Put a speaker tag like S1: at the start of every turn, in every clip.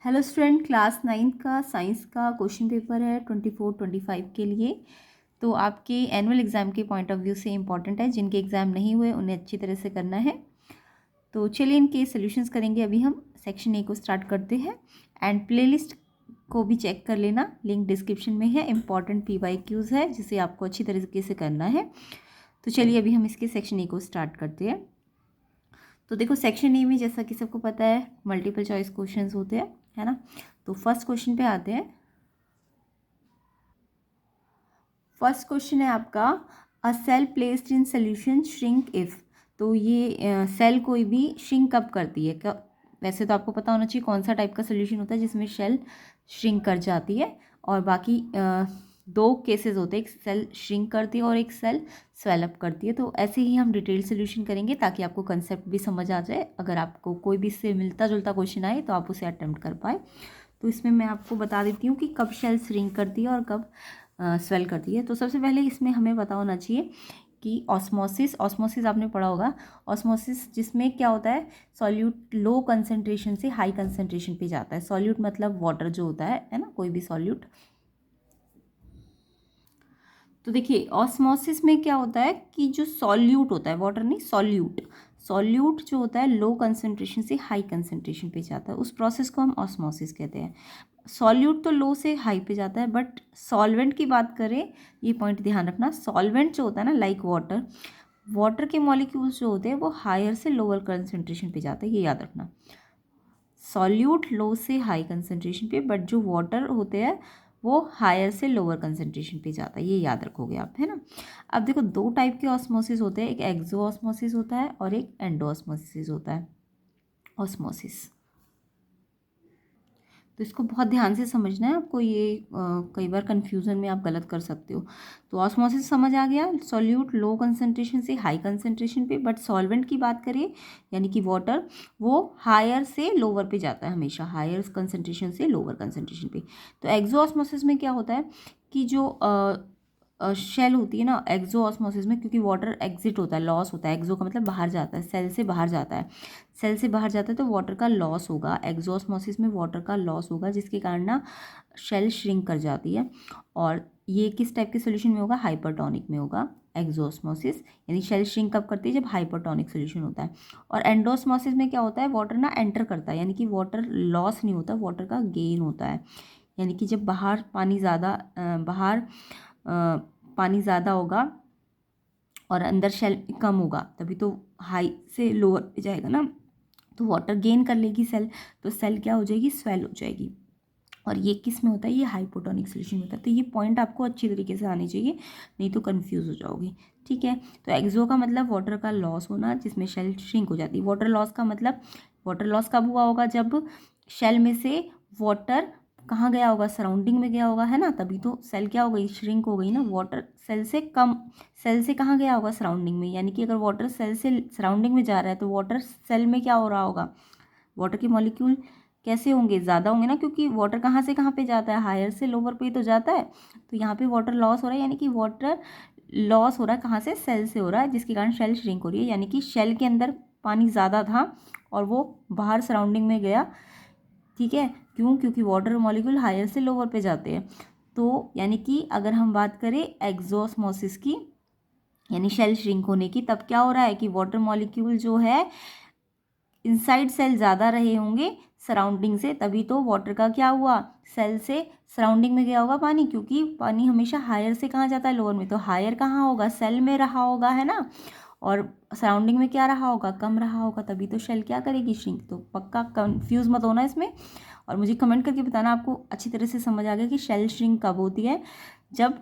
S1: Hello student, class 9 का science का question paper है 24-25 के लिए। तो आपके एनुअल एग्ज़ाम के पॉइंट ऑफ व्यू से इम्पॉर्टेंट है। जिनके एग्ज़ाम नहीं हुए उन्हें अच्छी तरह से करना है। तो चलिए इनके सॉल्यूशंस करेंगे। अभी हम सेक्शन ए को स्टार्ट करते हैं एंड प्लेलिस्ट को भी चेक कर लेना, लिंक डिस्क्रिप्शन में है। इंपॉर्टेंट PYQs है जिसे आपको अच्छी तरीके से करना है। तो चलिए अभी हम इसके सेक्शन ए को स्टार्ट करते हैं। तो देखो, सेक्शन ए में जैसा कि सबको पता है मल्टीपल चॉइस क्वेश्चंस होते हैं, है ना। तो फर्स्ट क्वेश्चन पे आते हैं। फर्स्ट क्वेश्चन है आपका, a cell placed in solution shrink if. तो ये सेल कोई भी श्रिंक कब करती है? वैसे तो आपको पता होना चाहिए कौन सा टाइप का सोल्यूशन होता है जिसमें सेल श्रिंक कर जाती है, और बाकी दो केसेस होते हैं, एक सेल श्रिंक करती है और एक सेल स्वेलअप करती है। तो ऐसे ही हम डिटेल सोल्यूशन करेंगे ताकि आपको कंसेप्ट भी समझ आ जाए। अगर आपको कोई भी इससे मिलता जुलता क्वेश्चन आए तो आप उसे अटेम्प्ट कर पाए। तो इसमें मैं आपको बता देती हूँ कि कब सेल श्रिंक करती है और कब स्वेल करती है। तो सबसे पहले इसमें हमें पता होना चाहिए कि ऑस्मोसिस आपने पढ़ा होगा। ऑस्मोसिस जिसमें क्या होता है, सॉल्यूट लो कंसंट्रेशन से हाई कंसंट्रेशन पे जाता है। सॉल्यूट मतलब वाटर जो होता है ना, कोई भी सॉल्यूट। तो देखिए, ऑस्मोसिस में क्या होता है कि जो सॉल्यूट होता है, वाटर नहीं, सॉल्यूट जो होता है लो कंसंट्रेशन से हाई कंसंट्रेशन पे जाता है। उस प्रोसेस को हम ऑस्मोसिस कहते हैं। सॉल्यूट तो लो से हाई पे जाता है, बट सॉल्वेंट की बात करें, ये पॉइंट ध्यान रखना, सॉल्वेंट जो होता है ना, लाइक वाटर के मॉलिक्यूल्स जो होते हैं वो हायर से लोअर कंसंट्रेशन पे जाते हैं, ये याद रखना। सॉल्यूट लो से हाई कंसंट्रेशन पे, बट जो वाटर होते हैं वो हायर से लोअर कंसंट्रेशन पे जाता है, ये याद रखोगे आप, है ना। अब देखो, दो टाइप के ऑस्मोसिस होते हैं, एक एक्सो ऑस्मोसिस होता है और एक एंडो ऑस्मोसिस होता है। ऑस्मोसिस तो इसको बहुत ध्यान से समझना है आपको। ये कई बार कन्फ्यूज़न में आप गलत कर सकते हो। तो ऑस्मोसिस समझ आ गया, सॉल्यूट लो कंसंट्रेशन से हाई कंसंट्रेशन पे, बट सॉल्वेंट की बात करें यानी कि वाटर, वो हायर से लोअर पे जाता है, हमेशा हायर कंसंट्रेशन से लोअर कंसंट्रेशन पे। तो एक्सो ऑस्मोसिस में क्या होता है कि जो शेल होती है ना, एक्सो ऑस्मोसिस में, क्योंकि वाटर एग्जिट होता है, लॉस होता है। एक्सो का मतलब बाहर जाता है, सेल से बाहर जाता है। सेल से बाहर जाता है तो वाटर का लॉस होगा। एक्सो ऑस्मोसिस में वाटर का लॉस होगा, जिसके कारण ना शेल श्रिंक कर जाती है। और ये किस टाइप के सोल्यूशन में होगा? हाइपरटोनिक में होगा एक्सो ऑस्मोसिस। यानी शेल श्रिंक कब करती है? जब हाइपरटोनिक सोल्यूशन होता है। और एंडोस्मोसिस में क्या होता है? वाटर ना एंटर करता है, यानी कि वाटर लॉस नहीं होता, वाटर का गेन होता है। यानी कि जब बाहर पानी ज़्यादा होगा और अंदर शेल कम होगा, तभी तो हाई से लोअर पे जाएगा ना, तो वाटर गेन कर लेगी सेल, तो सेल क्या हो जाएगी? स्वेल हो जाएगी। और ये किस में होता है? ये हाइपोटोनिक सोल्यूशन में होता है। तो ये पॉइंट आपको अच्छी तरीके से आने चाहिए, नहीं तो कंफ्यूज हो जाओगे, ठीक है। तो एक्सो का मतलब वाटर का लॉस होना, जिसमें शेल श्रिंक हो जाती है। वाटर लॉस का मतलब, वाटर लॉस कब हुआ होगा? जब शेल में से वाटर कहाँ गया होगा? सराउंडिंग में गया होगा, है ना। तभी तो सेल क्या हो गई? श्रिंक हो गई ना। वाटर सेल से कहाँ गया होगा? सराउंडिंग में। यानी कि अगर वाटर सेल से सराउंडिंग में जा रहा है तो वाटर सेल में क्या हो रहा होगा? वाटर के मॉलिक्यूल कैसे होंगे? ज़्यादा होंगे ना, क्योंकि वाटर कहाँ से कहाँ पे जाता है? हायर से लोअर पे तो जाता है। तो यहाँ पे वाटर लॉस हो रहा है, यानी कि वाटर लॉस हो रहा है कहाँ से? सेल से हो रहा है, जिसके कारण शेल श्रिंक हो रही है। यानी कि शेल के अंदर पानी ज़्यादा था और वो बाहर सराउंडिंग में गया, ठीक है। क्यों? क्योंकि वाटर मॉलिक्यूल हायर से लोअर पे जाते हैं। तो यानी कि अगर हम बात करें एक्सोस्मोसिस की, यानी शेल श्रिंक होने की, तब क्या हो रहा है कि वाटर मॉलिक्यूल जो है इनसाइड सेल ज़्यादा रहे होंगे सराउंडिंग से, तभी तो वाटर का क्या हुआ? सेल से सराउंडिंग में गया होगा पानी, क्योंकि पानी हमेशा हायर से कहाँ जाता है? लोअर में। तो हायर कहाँ होगा? सेल में रहा होगा, है ना। और सराउंडिंग में क्या रहा होगा? कम रहा होगा, तभी तो शेल क्या करेगी? श्रिंक। तो पक्का कंफ्यूज मत होना इसमें, और मुझे कमेंट करके बताना आपको अच्छी तरह से समझ आ गया कि शेल श्रिंक कब होती है? जब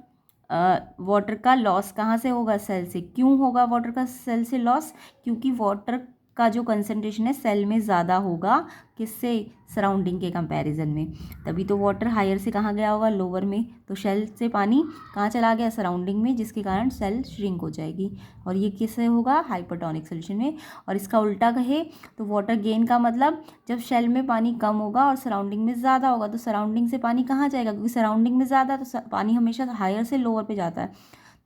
S1: वाटर का लॉस कहाँ से होगा? सेल से। क्यों होगा वाटर का सेल से लॉस? क्योंकि वाटर का जो कंसंट्रेशन है सेल में ज़्यादा होगा, किससे? सराउंडिंग के कंपैरिजन में। तभी तो वाटर हायर से कहाँ गया होगा? लोअर में। तो सेल से पानी कहाँ चला गया? सराउंडिंग में, जिसके कारण सेल श्रिंक हो जाएगी। और ये किससे होगा? हाइपरटोनिक सोल्यूशन में। और इसका उल्टा कहे तो वाटर गेन का मतलब, जब शेल में पानी कम होगा और सराउंडिंग में ज़्यादा होगा, तो सराउंडिंग से पानी कहाँ जाएगा? क्योंकि सराउंडिंग में ज़्यादा, तो पानी हमेशा हायर से लोअर पे जाता है,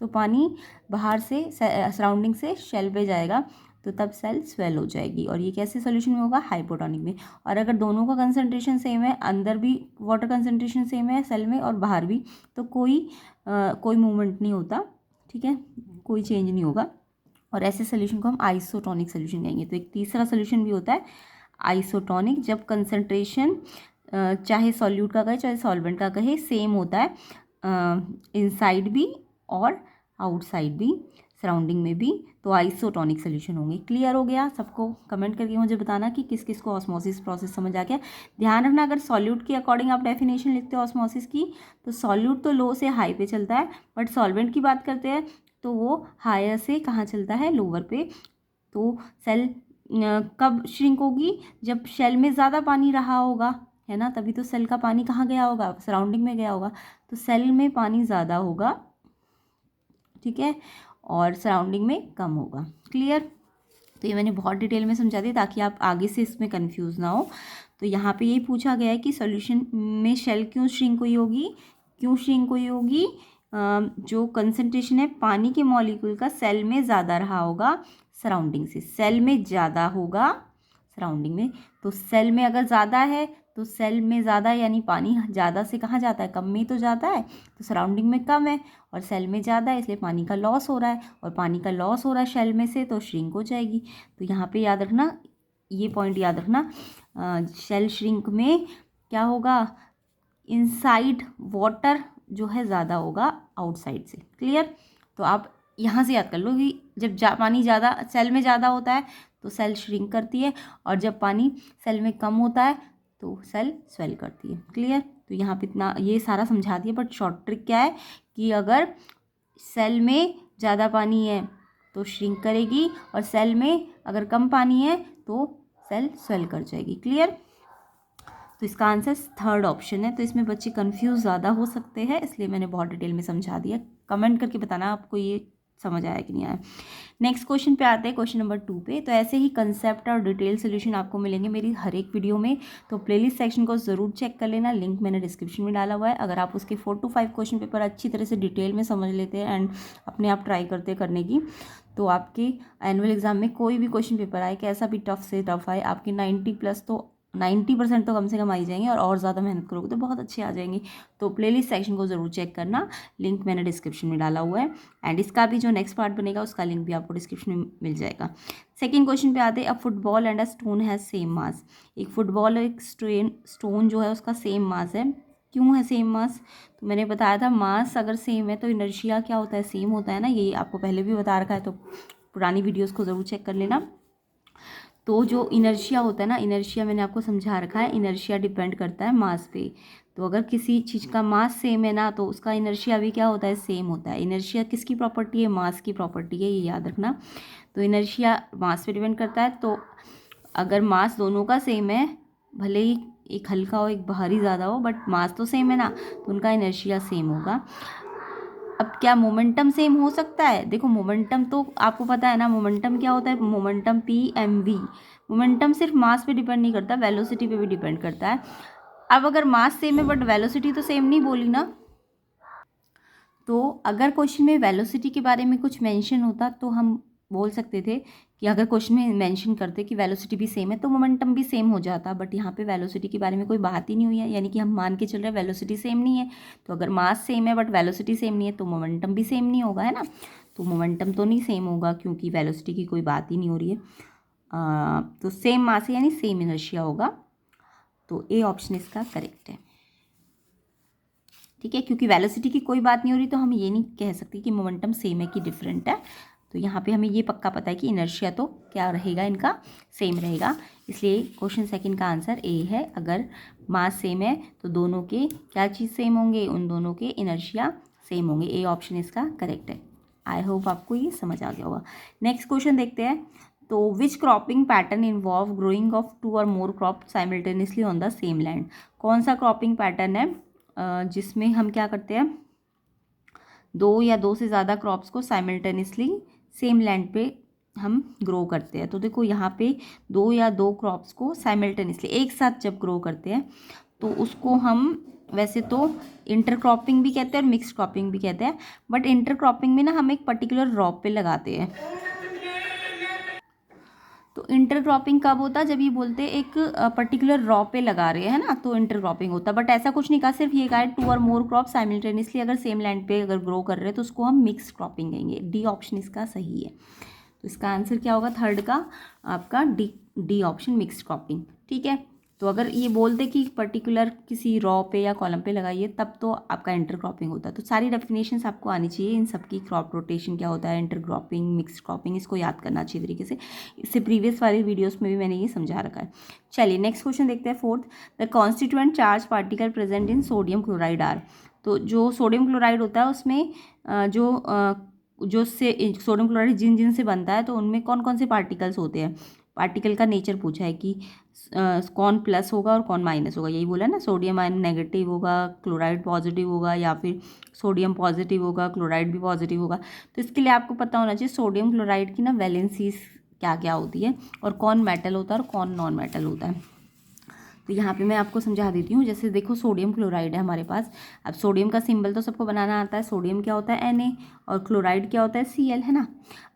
S1: तो पानी बाहर से सराउंडिंग से शेल पे जाएगा, तो तब सेल स्वेल हो जाएगी। और ये कैसे सोल्यूशन में होगा? हाइपोटोनिक में। और अगर दोनों का कंसंट्रेशन सेम है, अंदर भी वाटर कंसंट्रेशन सेम है सेल में और बाहर भी, तो कोई मूवमेंट नहीं होता, ठीक है, कोई चेंज नहीं होगा। और ऐसे सोल्यूशन को हम आइसोटोनिक सोल्यूशन कहेंगे। तो एक तीसरा सोल्यूशन भी होता है आइसोटोनिक, जब कंसंट्रेशन चाहे सॉल्यूट का कहे चाहे सॉल्वेंट का कहे सेम होता है, इनसाइड भी और आउटसाइड भी, सराउंडिंग में भी, तो आइसोटोनिक सोल्यूशन होंगे। क्लियर हो गया सबको? कमेंट करके मुझे बताना कि किस किस को ऑस्मोसिस प्रोसेस समझ आ गया। ध्यान रखना, अगर सॉल्यूट के अकॉर्डिंग आप डेफिनेशन लिखते हो ऑस्मोसिस की, तो सॉल्यूट तो लो से हाई पे चलता है, बट सॉल्वेंट की बात करते हैं तो वो हायर से कहाँ चलता है? लोअर पे। तो सेल कब श्रिंक होगी? जब शेल में ज़्यादा पानी रहा होगा, है ना, तभी तो सेल का पानी कहाँ गया होगा? सराउंडिंग में गया होगा। तो सेल में पानी ज़्यादा होगा, ठीक है, और सराउंडिंग में कम होगा। क्लियर? तो ये मैंने बहुत डिटेल में समझा दी ताकि आप आगे से इसमें कंफ्यूज ना हो। तो यहाँ पे यही पूछा गया है कि सॉल्यूशन में शेल क्यों श्रिंक हुई होगी? क्यों श्रिंक हुई होगी? जो कंसंट्रेशन है पानी के मॉलिक्यूल का सेल में ज़्यादा रहा होगा सराउंडिंग से, सेल में ज़्यादा होगा सराउंडिंग में। तो सेल में अगर ज़्यादा है तो सेल में ज़्यादा यानी पानी ज़्यादा से कहाँ जाता है? कम में तो जाता है, तो सराउंडिंग में कम है, और सेल में ज़्यादा है इसलिए पानी का लॉस हो रहा है, और पानी का लॉस हो रहा है शेल में से, तो श्रिंक हो जाएगी। तो यहाँ पे याद रखना, ये पॉइंट याद रखना, शेल श्रिंक में क्या होगा? इनसाइड वाटर जो है ज़्यादा होगा आउटसाइड से। क्लियर? तो आप यहाँ से याद कर लो कि जब पानी ज़्यादा सेल में ज़्यादा होता है तो सेल श्रिंक करती है, और जब पानी सेल में कम होता है तो सेल स्वेल करती है। क्लियर? तो यहाँ पे इतना ये सारा समझा दिया, बट शॉर्ट ट्रिक क्या है कि अगर सेल में ज़्यादा पानी है तो श्रिंक करेगी, और सेल में अगर कम पानी है तो सेल स्वेल कर जाएगी। क्लियर? तो इसका आंसर थर्ड ऑप्शन है। तो इसमें बच्चे कंफ्यूज ज़्यादा हो सकते हैं, इसलिए मैंने बहुत डिटेल में समझा दिया। कमेंट करके बताना आपको ये समझ आया कि नहीं आया। नेक्स्ट क्वेश्चन पे आते हैं, क्वेश्चन नंबर 2 पे। तो ऐसे ही कंसेप्ट और डिटेल सोल्यूशन आपको मिलेंगे मेरी हर एक वीडियो में, तो प्लेलिस्ट सेक्शन को ज़रूर चेक कर लेना, लिंक मैंने डिस्क्रिप्शन में डाला हुआ है। अगर आप उसके 4 to 5 क्वेश्चन पेपर अच्छी तरह से डिटेल में समझ लेते हैं एंड अपने आप ट्राई करते करने की, तो आपके एनुअल एग्जाम में कोई भी क्वेश्चन पेपर आए, कैसा भी टफ से टफ आए, आपके 90% तो कम से कम आ ही जाएंगे, और ज़्यादा मेहनत करोगे तो बहुत अच्छे आ जाएंगे। तो प्लेलिस्ट सेक्शन को ज़रूर चेक करना, लिंक मैंने डिस्क्रिप्शन में डाला हुआ है, एंड इसका भी जो नेक्स्ट पार्ट बनेगा उसका लिंक भी आपको डिस्क्रिप्शन में मिल जाएगा। सेकंड क्वेश्चन पे आते हैं, अ football and a stone has same mass. एक फुटबॉल और एक स्टोन जो है उसका सेम मास है। क्यों है सेम मास? तो मैंने बताया था मास अगर सेम है तो इनर्शिया क्या होता है? सेम होता है ना, ये आपको पहले भी बता रखा है, तो पुरानी वीडियोज़ को ज़रूर चेक कर लेना। तो जो इनर्शिया होता है ना, इनर्शिया मैंने आपको समझा रखा है, इनर्शिया डिपेंड करता है मास पे। तो अगर किसी चीज़ का मास सेम है ना, तो उसका इनर्शिया भी क्या होता है? सेम होता है। इनर्शिया किसकी प्रॉपर्टी है? मास की प्रॉपर्टी है, ये याद रखना। तो इनर्शिया मास पे डिपेंड करता है। तो अगर मास दोनों का सेम है, भले ही एक हल्का हो एक भारी ज़्यादा हो, बट मास तो सेम है ना, तो उनका इनर्शिया सेम होगा। अब क्या मोमेंटम सेम हो सकता है? देखो मोमेंटम तो आपको पता है ना, मोमेंटम क्या होता है? Momentum PmV। मोमेंटम सिर्फ मास पे डिपेंड नहीं करता, वेलोसिटी पे भी डिपेंड करता है। अब अगर मास सेम है बट वेलोसिटी तो सेम नहीं बोली ना, तो अगर क्वेश्चन में वेलोसिटी के बारे में कुछ मेंशन होता तो हम बोल सकते थे कि अगर क्वेश्चन में मेंशन करते कि वेलोसिटी भी सेम है तो मोमेंटम भी सेम हो जाता, बट यहाँ पे वेलोसिटी के बारे में कोई बात ही नहीं हुई है, यानी कि हम मान के चल रहे हैं वेलोसिटी सेम नहीं है। तो अगर मास सेम है बट वेलोसिटी सेम नहीं है तो मोमेंटम भी सेम नहीं होगा, है ना। तो मोमेंटम तो नहीं सेम होगा क्योंकि वेलोसिटी की कोई बात ही नहीं हो रही है। तो सेम मास है यानी सेम इनर्शिया होगा। तो ए ऑप्शन इसका करेक्ट है, ठीक है। क्योंकि वेलोसिटी की कोई बात नहीं हो रही तो हम ये नहीं कह सकते कि मोमेंटम सेम है कि डिफरेंट है। तो यहाँ पे हमें ये पक्का पता है कि इनर्शिया तो क्या रहेगा, इनका सेम रहेगा। इसलिए क्वेश्चन सेकंड का आंसर ए है। अगर मास सेम है तो दोनों के क्या चीज़ सेम होंगे? उन दोनों के इनर्शिया सेम होंगे। ए ऑप्शन इसका करेक्ट है। आई होप आपको ये समझ आ गया होगा। नेक्स्ट क्वेश्चन देखते हैं। तो which cropping pattern involve growing of 2 or more crop simultaneously on the same land? कौन सा क्रॉपिंग पैटर्न है जिसमें हम क्या करते हैं, 2 या 2 से ज़्यादा क्रॉप्स को साइमल्टेनियसली सेम लैंड पे हम ग्रो करते हैं? तो देखो यहाँ पे 2 या 2 क्रॉप्स को साइमल्टेनियसली एक साथ जब ग्रो करते हैं तो उसको हम वैसे तो इंटरक्रॉपिंग भी कहते हैं और मिक्स क्रॉपिंग भी कहते हैं, बट इंटरक्रॉपिंग में ना हम एक पर्टिकुलर रॉ पे लगाते हैं। तो इंटरक्रॉपिंग कब होता है? जब ये बोलते हैं एक पर्टिकुलर रॉ पे लगा रहे हैं ना, तो इंटरक्रॉपिंग होता है। बट ऐसा कुछ नहीं कहा, सिर्फ ये कहा है 2 और मोर क्रॉप साइमल्टेनियसली अगर सेम लैंड पे अगर ग्रो कर रहे हैं तो उसको हम मिक्स क्रॉपिंग कहेंगे। डी ऑप्शन इसका सही है। तो इसका आंसर क्या होगा थर्ड का आपका? D option, mix cropping. ठीक है, तो अगर ये बोलते कि पर्टिकुलर किसी रॉ पे या कॉलम पे लगाइए तब तो आपका इंटरक्रॉपिंग होता है। तो सारी डेफिनेशंस आपको आनी चाहिए इन सब की। क्रॉप रोटेशन क्या होता है, इंटरक्रॉपिंग, मिक्स क्रॉपिंग, इसको याद करना अच्छी तरीके से। इससे प्रीवियस वाली वीडियोस में भी मैंने ये समझा रखा है। चलिए नेक्स्ट क्वेश्चन देखते हैं, fourth. The constituent charge particle present in sodium chloride are. तो जो सोडियम क्लोराइड होता है उसमें जो से सोडियम क्लोराइड जिन जिन से बनता है तो उनमें कौन कौन से पार्टिकल्स होते हैं। पार्टिकल का नेचर पूछा है कि कौन प्लस होगा और कौन माइनस होगा। यही बोला ना, सोडियम आयन नेगेटिव होगा, क्लोराइड पॉजिटिव होगा, या फिर सोडियम पॉजिटिव होगा, क्लोराइड भी पॉजिटिव होगा। तो इसके लिए आपको पता होना चाहिए सोडियम क्लोराइड की ना वैलेंसीज क्या क्या होती है और कौन मेटल होता है और कौन नॉन मेटल होता है। तो यहाँ पे मैं आपको समझा देती हूँ। जैसे देखो सोडियम क्लोराइड है हमारे पास। अब सोडियम का सिंबल तो सबको बनाना आता है। सोडियम क्या होता है? Na, और क्लोराइड क्या होता है? Cl, है ना।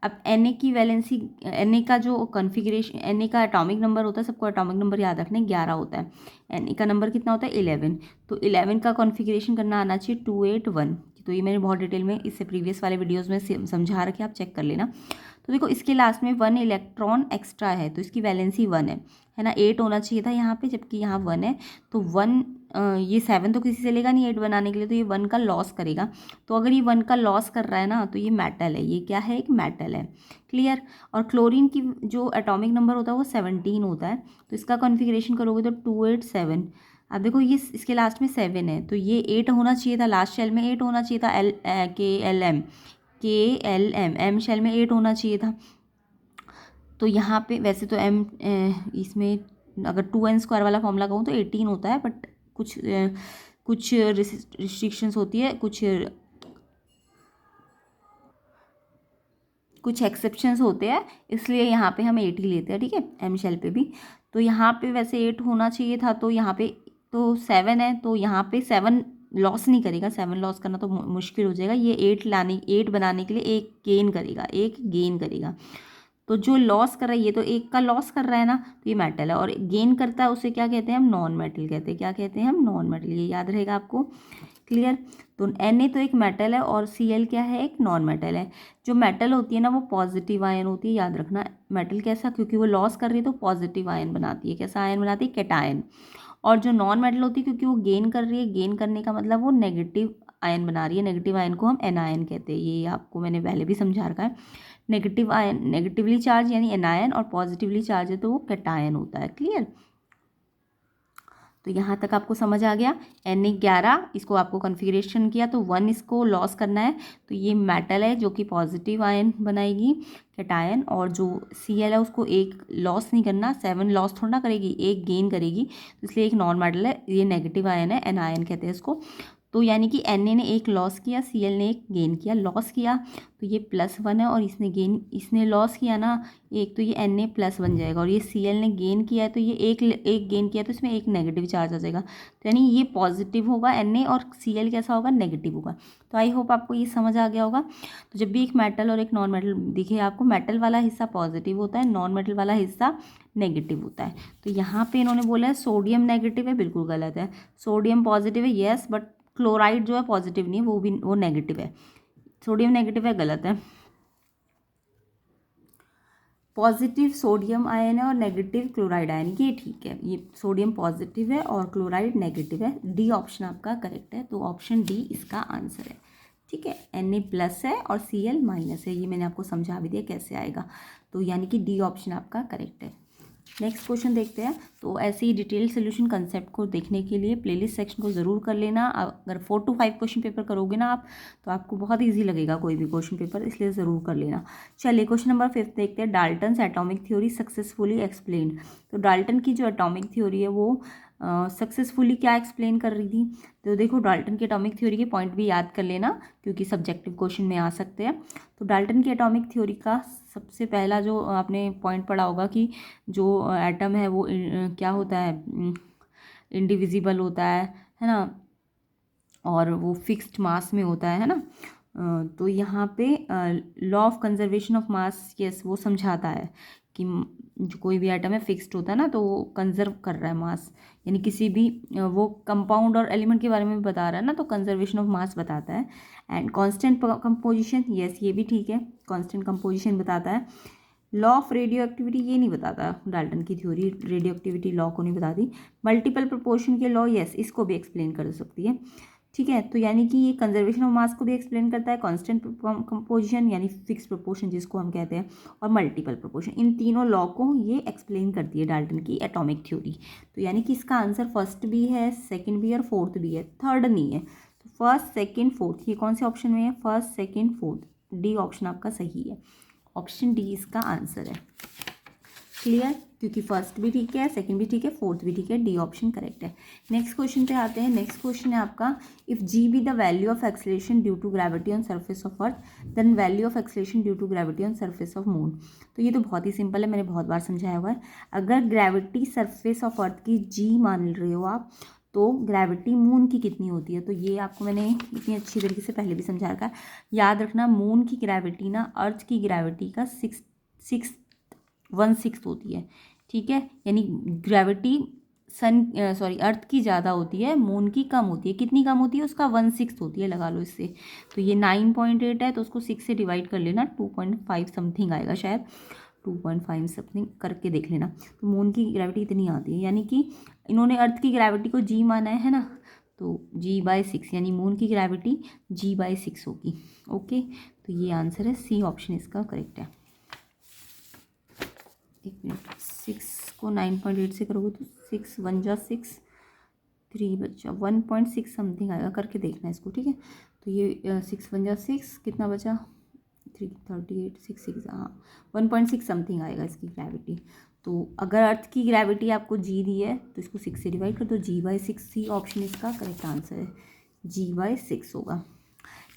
S1: अब Na की वैलेंसी, Na का जो कॉन्फ़िगरेशन, Na का एटॉमिक नंबर होता है, सबको एटॉमिक नंबर याद रखना है, 11 होता है। Na का नंबर कितना होता है? 11। तो 11 का कॉन्फ़िगरेशन करना आना चाहिए 281। तो ये मैंने बहुत डिटेल में इससे प्रीवियस वाले वीडियोज़ में समझा रखे, आप चेक कर लेना। तो देखो इसके लास्ट में 1 इलेक्ट्रॉन एक्स्ट्रा है तो इसकी वैलेंसी 1 है ना। 8 होना चाहिए था यहाँ पे, जबकि यहाँ 1 है। तो 1 ये 7 तो किसी से लेगा नहीं 8 बनाने के लिए, तो ये 1 का लॉस करेगा। तो अगर ये 1 का लॉस कर रहा है ना तो ये मेटल है। ये क्या है? एक मेटल है। क्लियर। और क्लोरीन की जो एटॉमिक नंबर होता है वो 17 होता है। तो इसका कॉन्फ़िगरेशन करोगे तो 287। अब देखो ये इसके लास्ट में 7 है तो ये 8 होना चाहिए था, लास्ट शेल में 8 होना चाहिए था। KLM एम शेल में 8 होना चाहिए था। तो यहाँ पे वैसे तो एम इसमें अगर 2n² वाला फॉर्मूला कहूँ तो 18 होता है, बट कुछ रिस्ट्रिक्शंस होती है, कुछ एक्सेप्शंस होते हैं, इसलिए यहाँ पे हम 8 ही लेते हैं। ठीक है, एम शेल पे भी। तो यहाँ पे वैसे 8 होना चाहिए था, तो यहाँ पे तो 7 है, तो यहाँ पे 7 लॉस नहीं करेगा। 7 लॉस करना तो मुश्किल हो जाएगा। ये 8 बनाने के लिए एक गेन करेगा। तो जो लॉस कर रहा है ये तो एक का लॉस कर रहा है ना, तो ये मेटल है। और गेन करता है उसे क्या कहते हैं? हम नॉन मेटल कहते हैं। क्या कहते हैं हम? Non metal. ये याद रहेगा आपको। क्लियर। तो Na तो एक मेटल है और Cl क्या है? एक नॉन मेटल है। जो मेटल होती है ना वो पॉजिटिव आयन होती है, याद रखना। मेटल कैसा? क्योंकि वो लॉस कर रही है तो पॉजिटिव आयन बनाती है। कैसा आयन बनाती है? कैटायन। और जो नॉन मेटल होती है क्योंकि वो गेन कर रही है, गेन करने का मतलब वो नेगेटिव आयन बना रही है। नेगेटिव आयन को हम एनायन कहते हैं। ये आपको मैंने पहले भी समझा रखा है। नेगेटिव आयन नेगेटिवली चार्ज यानी एनायन, और पॉजिटिवली चार्ज है तो वो कैटायन होता है। क्लियर। तो यहाँ तक आपको समझ आ गया। Na11 इसको आपको कॉन्फ़िगरेशन किया तो 1 इसको लॉस करना है, तो ये मेटल है जो कि पॉजिटिव आयन बनाएगी, कैटायन। और जो Cl है उसको एक लॉस नहीं करना, 7 लॉस थोड़ा ना करेगी, एक गेन करेगी, तो इसलिए एक नॉन मेटल है, ये नेगेटिव आयन है, एनायन कहते हैं इसको। तो यानी कि Na ने एक लॉस किया, Cl ने एक गेन किया। लॉस किया तो ये +1 है, और इसने लॉस किया ना एक, तो ये Na प्लस बन जाएगा। और ये Cl ने गेन किया है तो ये एक गेन किया तो इसमें एक नेगेटिव चार्ज आ जाएगा। तो यानी ये पॉजिटिव होगा Na, और Cl कैसा होगा? नेगेटिव होगा। तो आई होप आपको ये समझ आ गया होगा। तो जब भी एक मेटल और एक नॉन मेटल दिखे आपको, मेटल वाला हिस्सा पॉजिटिव होता है, नॉन मेटल वाला हिस्सा नेगेटिव होता है। तो यहाँ पे इन्होंने बोला है सोडियम नेगेटिव है, बिल्कुल गलत है। सोडियम पॉजिटिव है, यस, बट क्लोराइड जो है पॉजिटिव नहीं है, वो नेगेटिव है। सोडियम नेगेटिव है, गलत है। पॉजिटिव सोडियम आयन है और नेगेटिव क्लोराइड आयन, ये ठीक है। ये सोडियम पॉजिटिव है और क्लोराइड नेगेटिव है। डी ऑप्शन आपका करेक्ट है, तो ऑप्शन डी इसका आंसर है। ठीक है, Na+ है और Cl- है। ये मैंने आपको समझा भी दिया कैसे आएगा। तो यानी कि डी ऑप्शन आपका करेक्ट है। नेक्स्ट क्वेश्चन देखते हैं। तो ऐसे ही डिटेल सोल्यूशन कंसेप्ट को देखने के लिए प्लेलिस्ट सेक्शन को ज़रूर कर लेना। अगर 4 to 5 क्वेश्चन पेपर करोगे ना आप, तो आपको बहुत इजी लगेगा कोई भी क्वेश्चन पेपर, इसलिए ज़रूर कर लेना। चलिए क्वेश्चन नंबर 5 देखते हैं। Dalton's atomic theory successfully explained. तो डाल्टन की जो एटॉमिक थ्योरी है वो सक्सेसफुली क्या एक्सप्लेन कर रही थी? तो देखो डाल्टन की एटॉमिक थ्योरी के पॉइंट भी याद कर लेना, क्योंकि सब्जेक्टिव क्वेश्चन में आ सकते हैं। तो डाल्टन की एटॉमिक थ्योरी का सबसे पहला जो आपने पॉइंट पढ़ा होगा कि जो एटम है वो क्या होता है? इंडिविजिबल होता है ना, और वो फिक्स्ड मास में होता है ना। तो यहाँ पे law of conservation of mass, yes, वो समझाता है कि जो कोई भी आइटम है फिक्स्ड होता है ना, तो वो कंजर्व कर रहा है मास, यानी किसी भी वो कंपाउंड और एलिमेंट के बारे में भी बता रहा है ना, तो कंजर्वेशन ऑफ मास बताता है। एंड कांस्टेंट कंपोजिशन, यस ये भी ठीक है, कांस्टेंट कंपोजिशन बताता है। लॉ ऑफ रेडियो एक्टिविटी ये नहीं बताता, डाल्टन की थ्योरी रेडियो एक्टिविटी लॉ को नहीं बताती। मल्टीपल प्रोपोर्शन के लॉ, यस इसको भी एक्सप्लेन कर सकती है, ठीक है। तो यानी कि ये कंजर्वेशन ऑफ मास को भी एक्सप्लेन करता है, कांस्टेंट कंपोजिशन यानी फिक्स प्रोपोर्शन जिसको हम कहते हैं, और मल्टीपल प्रोपोर्शन, इन तीनों लॉ को ये एक्सप्लेन करती है डाल्टन की एटॉमिक थ्योरी। तो यानी कि इसका आंसर फर्स्ट भी है, सेकंड भी है और फोर्थ भी है, थर्ड नहीं है। तो फर्स्ट सेकंड फोर्थ ये कौन से ऑप्शन में है, first second fourth, D option आपका सही है, ऑप्शन डी इसका आंसर है। क्लियर, क्योंकि फर्स्ट भी ठीक है, सेकंड भी ठीक है, फोर्थ भी ठीक है, डी ऑप्शन करेक्ट है। नेक्स्ट क्वेश्चन पे आते हैं। नेक्स्ट क्वेश्चन है आपका, if G be the value of acceleration due to gravity on surface of earth, then value of acceleration due to gravity on surface of moon. तो ये तो बहुत ही सिंपल है, मैंने बहुत बार समझाया हुआ है। अगर ग्रेविटी सरफेस ऑफ अर्थ की जी मान रहे हो आप, तो ग्रेविटी मून की कितनी होती है, तो ये आपको मैंने इतनी अच्छी तरीके से पहले भी समझा रखा है। याद रखना, मून की ग्रेविटी ना अर्थ की ग्रेविटी का 1/6 होती है, ठीक है। यानी ग्रेविटी अर्थ की ज़्यादा होती है, मून की कम होती है। कितनी कम होती है, उसका 1/6 होती है, लगा लो इससे। तो ये 9.8 है, तो उसको 6 से डिवाइड कर लेना, 2.5 समथिंग आएगा शायद, 2.5 समथिंग करके देख लेना। तो मून की ग्रेविटी इतनी आती है, यानी कि इन्होंने अर्थ की ग्रेविटी को जी माना है ना, तो g/6 यानी मून की ग्रेविटी g/6 होगी। ओके, तो ये आंसर है, सी ऑप्शन इसका करेक्ट है। एक मिनट, 6 को 9.8 से करोगे तो 6 1 जा 6, 3 बचा 1.6 समथिंग आएगा, करके देखना इसको, ठीक है। तो ये 6 1 जा 6, कितना बचा 338 6 6, हाँ 1.6 समथिंग आएगा इसकी ग्रेविटी। तो अगर अर्थ की ग्रेविटी आपको जी दी है तो इसको 6 से डिवाइड कर दो, g/6, सी ऑप्शन इसका करेक्ट आंसर है, g/6 होगा।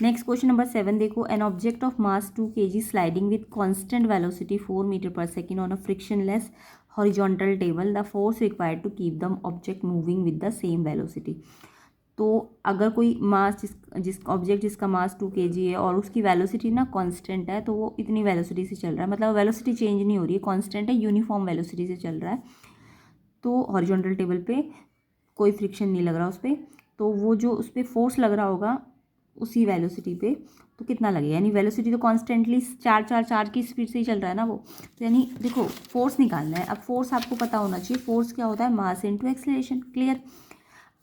S1: नेक्स्ट क्वेश्चन नंबर 7 देखो, an object of mass 2 kg sliding with constant velocity 4 metre पर second on a frictionless horizontal table, the force required to keep the object moving with the same velocity. तो अगर कोई मास जिस object जिसका मास 2 kg है और उसकी वेलोसिटी ना कांस्टेंट है, तो वो इतनी वेलोसिटी से चल रहा है, मतलब वेलोसिटी चेंज नहीं हो रही है, कांस्टेंट है, यूनिफॉर्म वेलोसिटी से चल रहा है, तो हॉरिजॉन्टल टेबल पे कोई फ्रिक्शन नहीं लग रहा उस पर, तो वो जो उस पर फोर्स लग रहा होगा उसी वेलोसिटी पे, तो कितना लगेगा, यानी वेलोसिटी तो कॉन्स्टेंटली 4 की स्पीड से ही चल रहा है ना वो, तो यानी देखो फोर्स निकालना है। अब फोर्स आपको पता होना चाहिए, फोर्स क्या होता है, मास इनटू एक्सेलरेशन। क्लियर,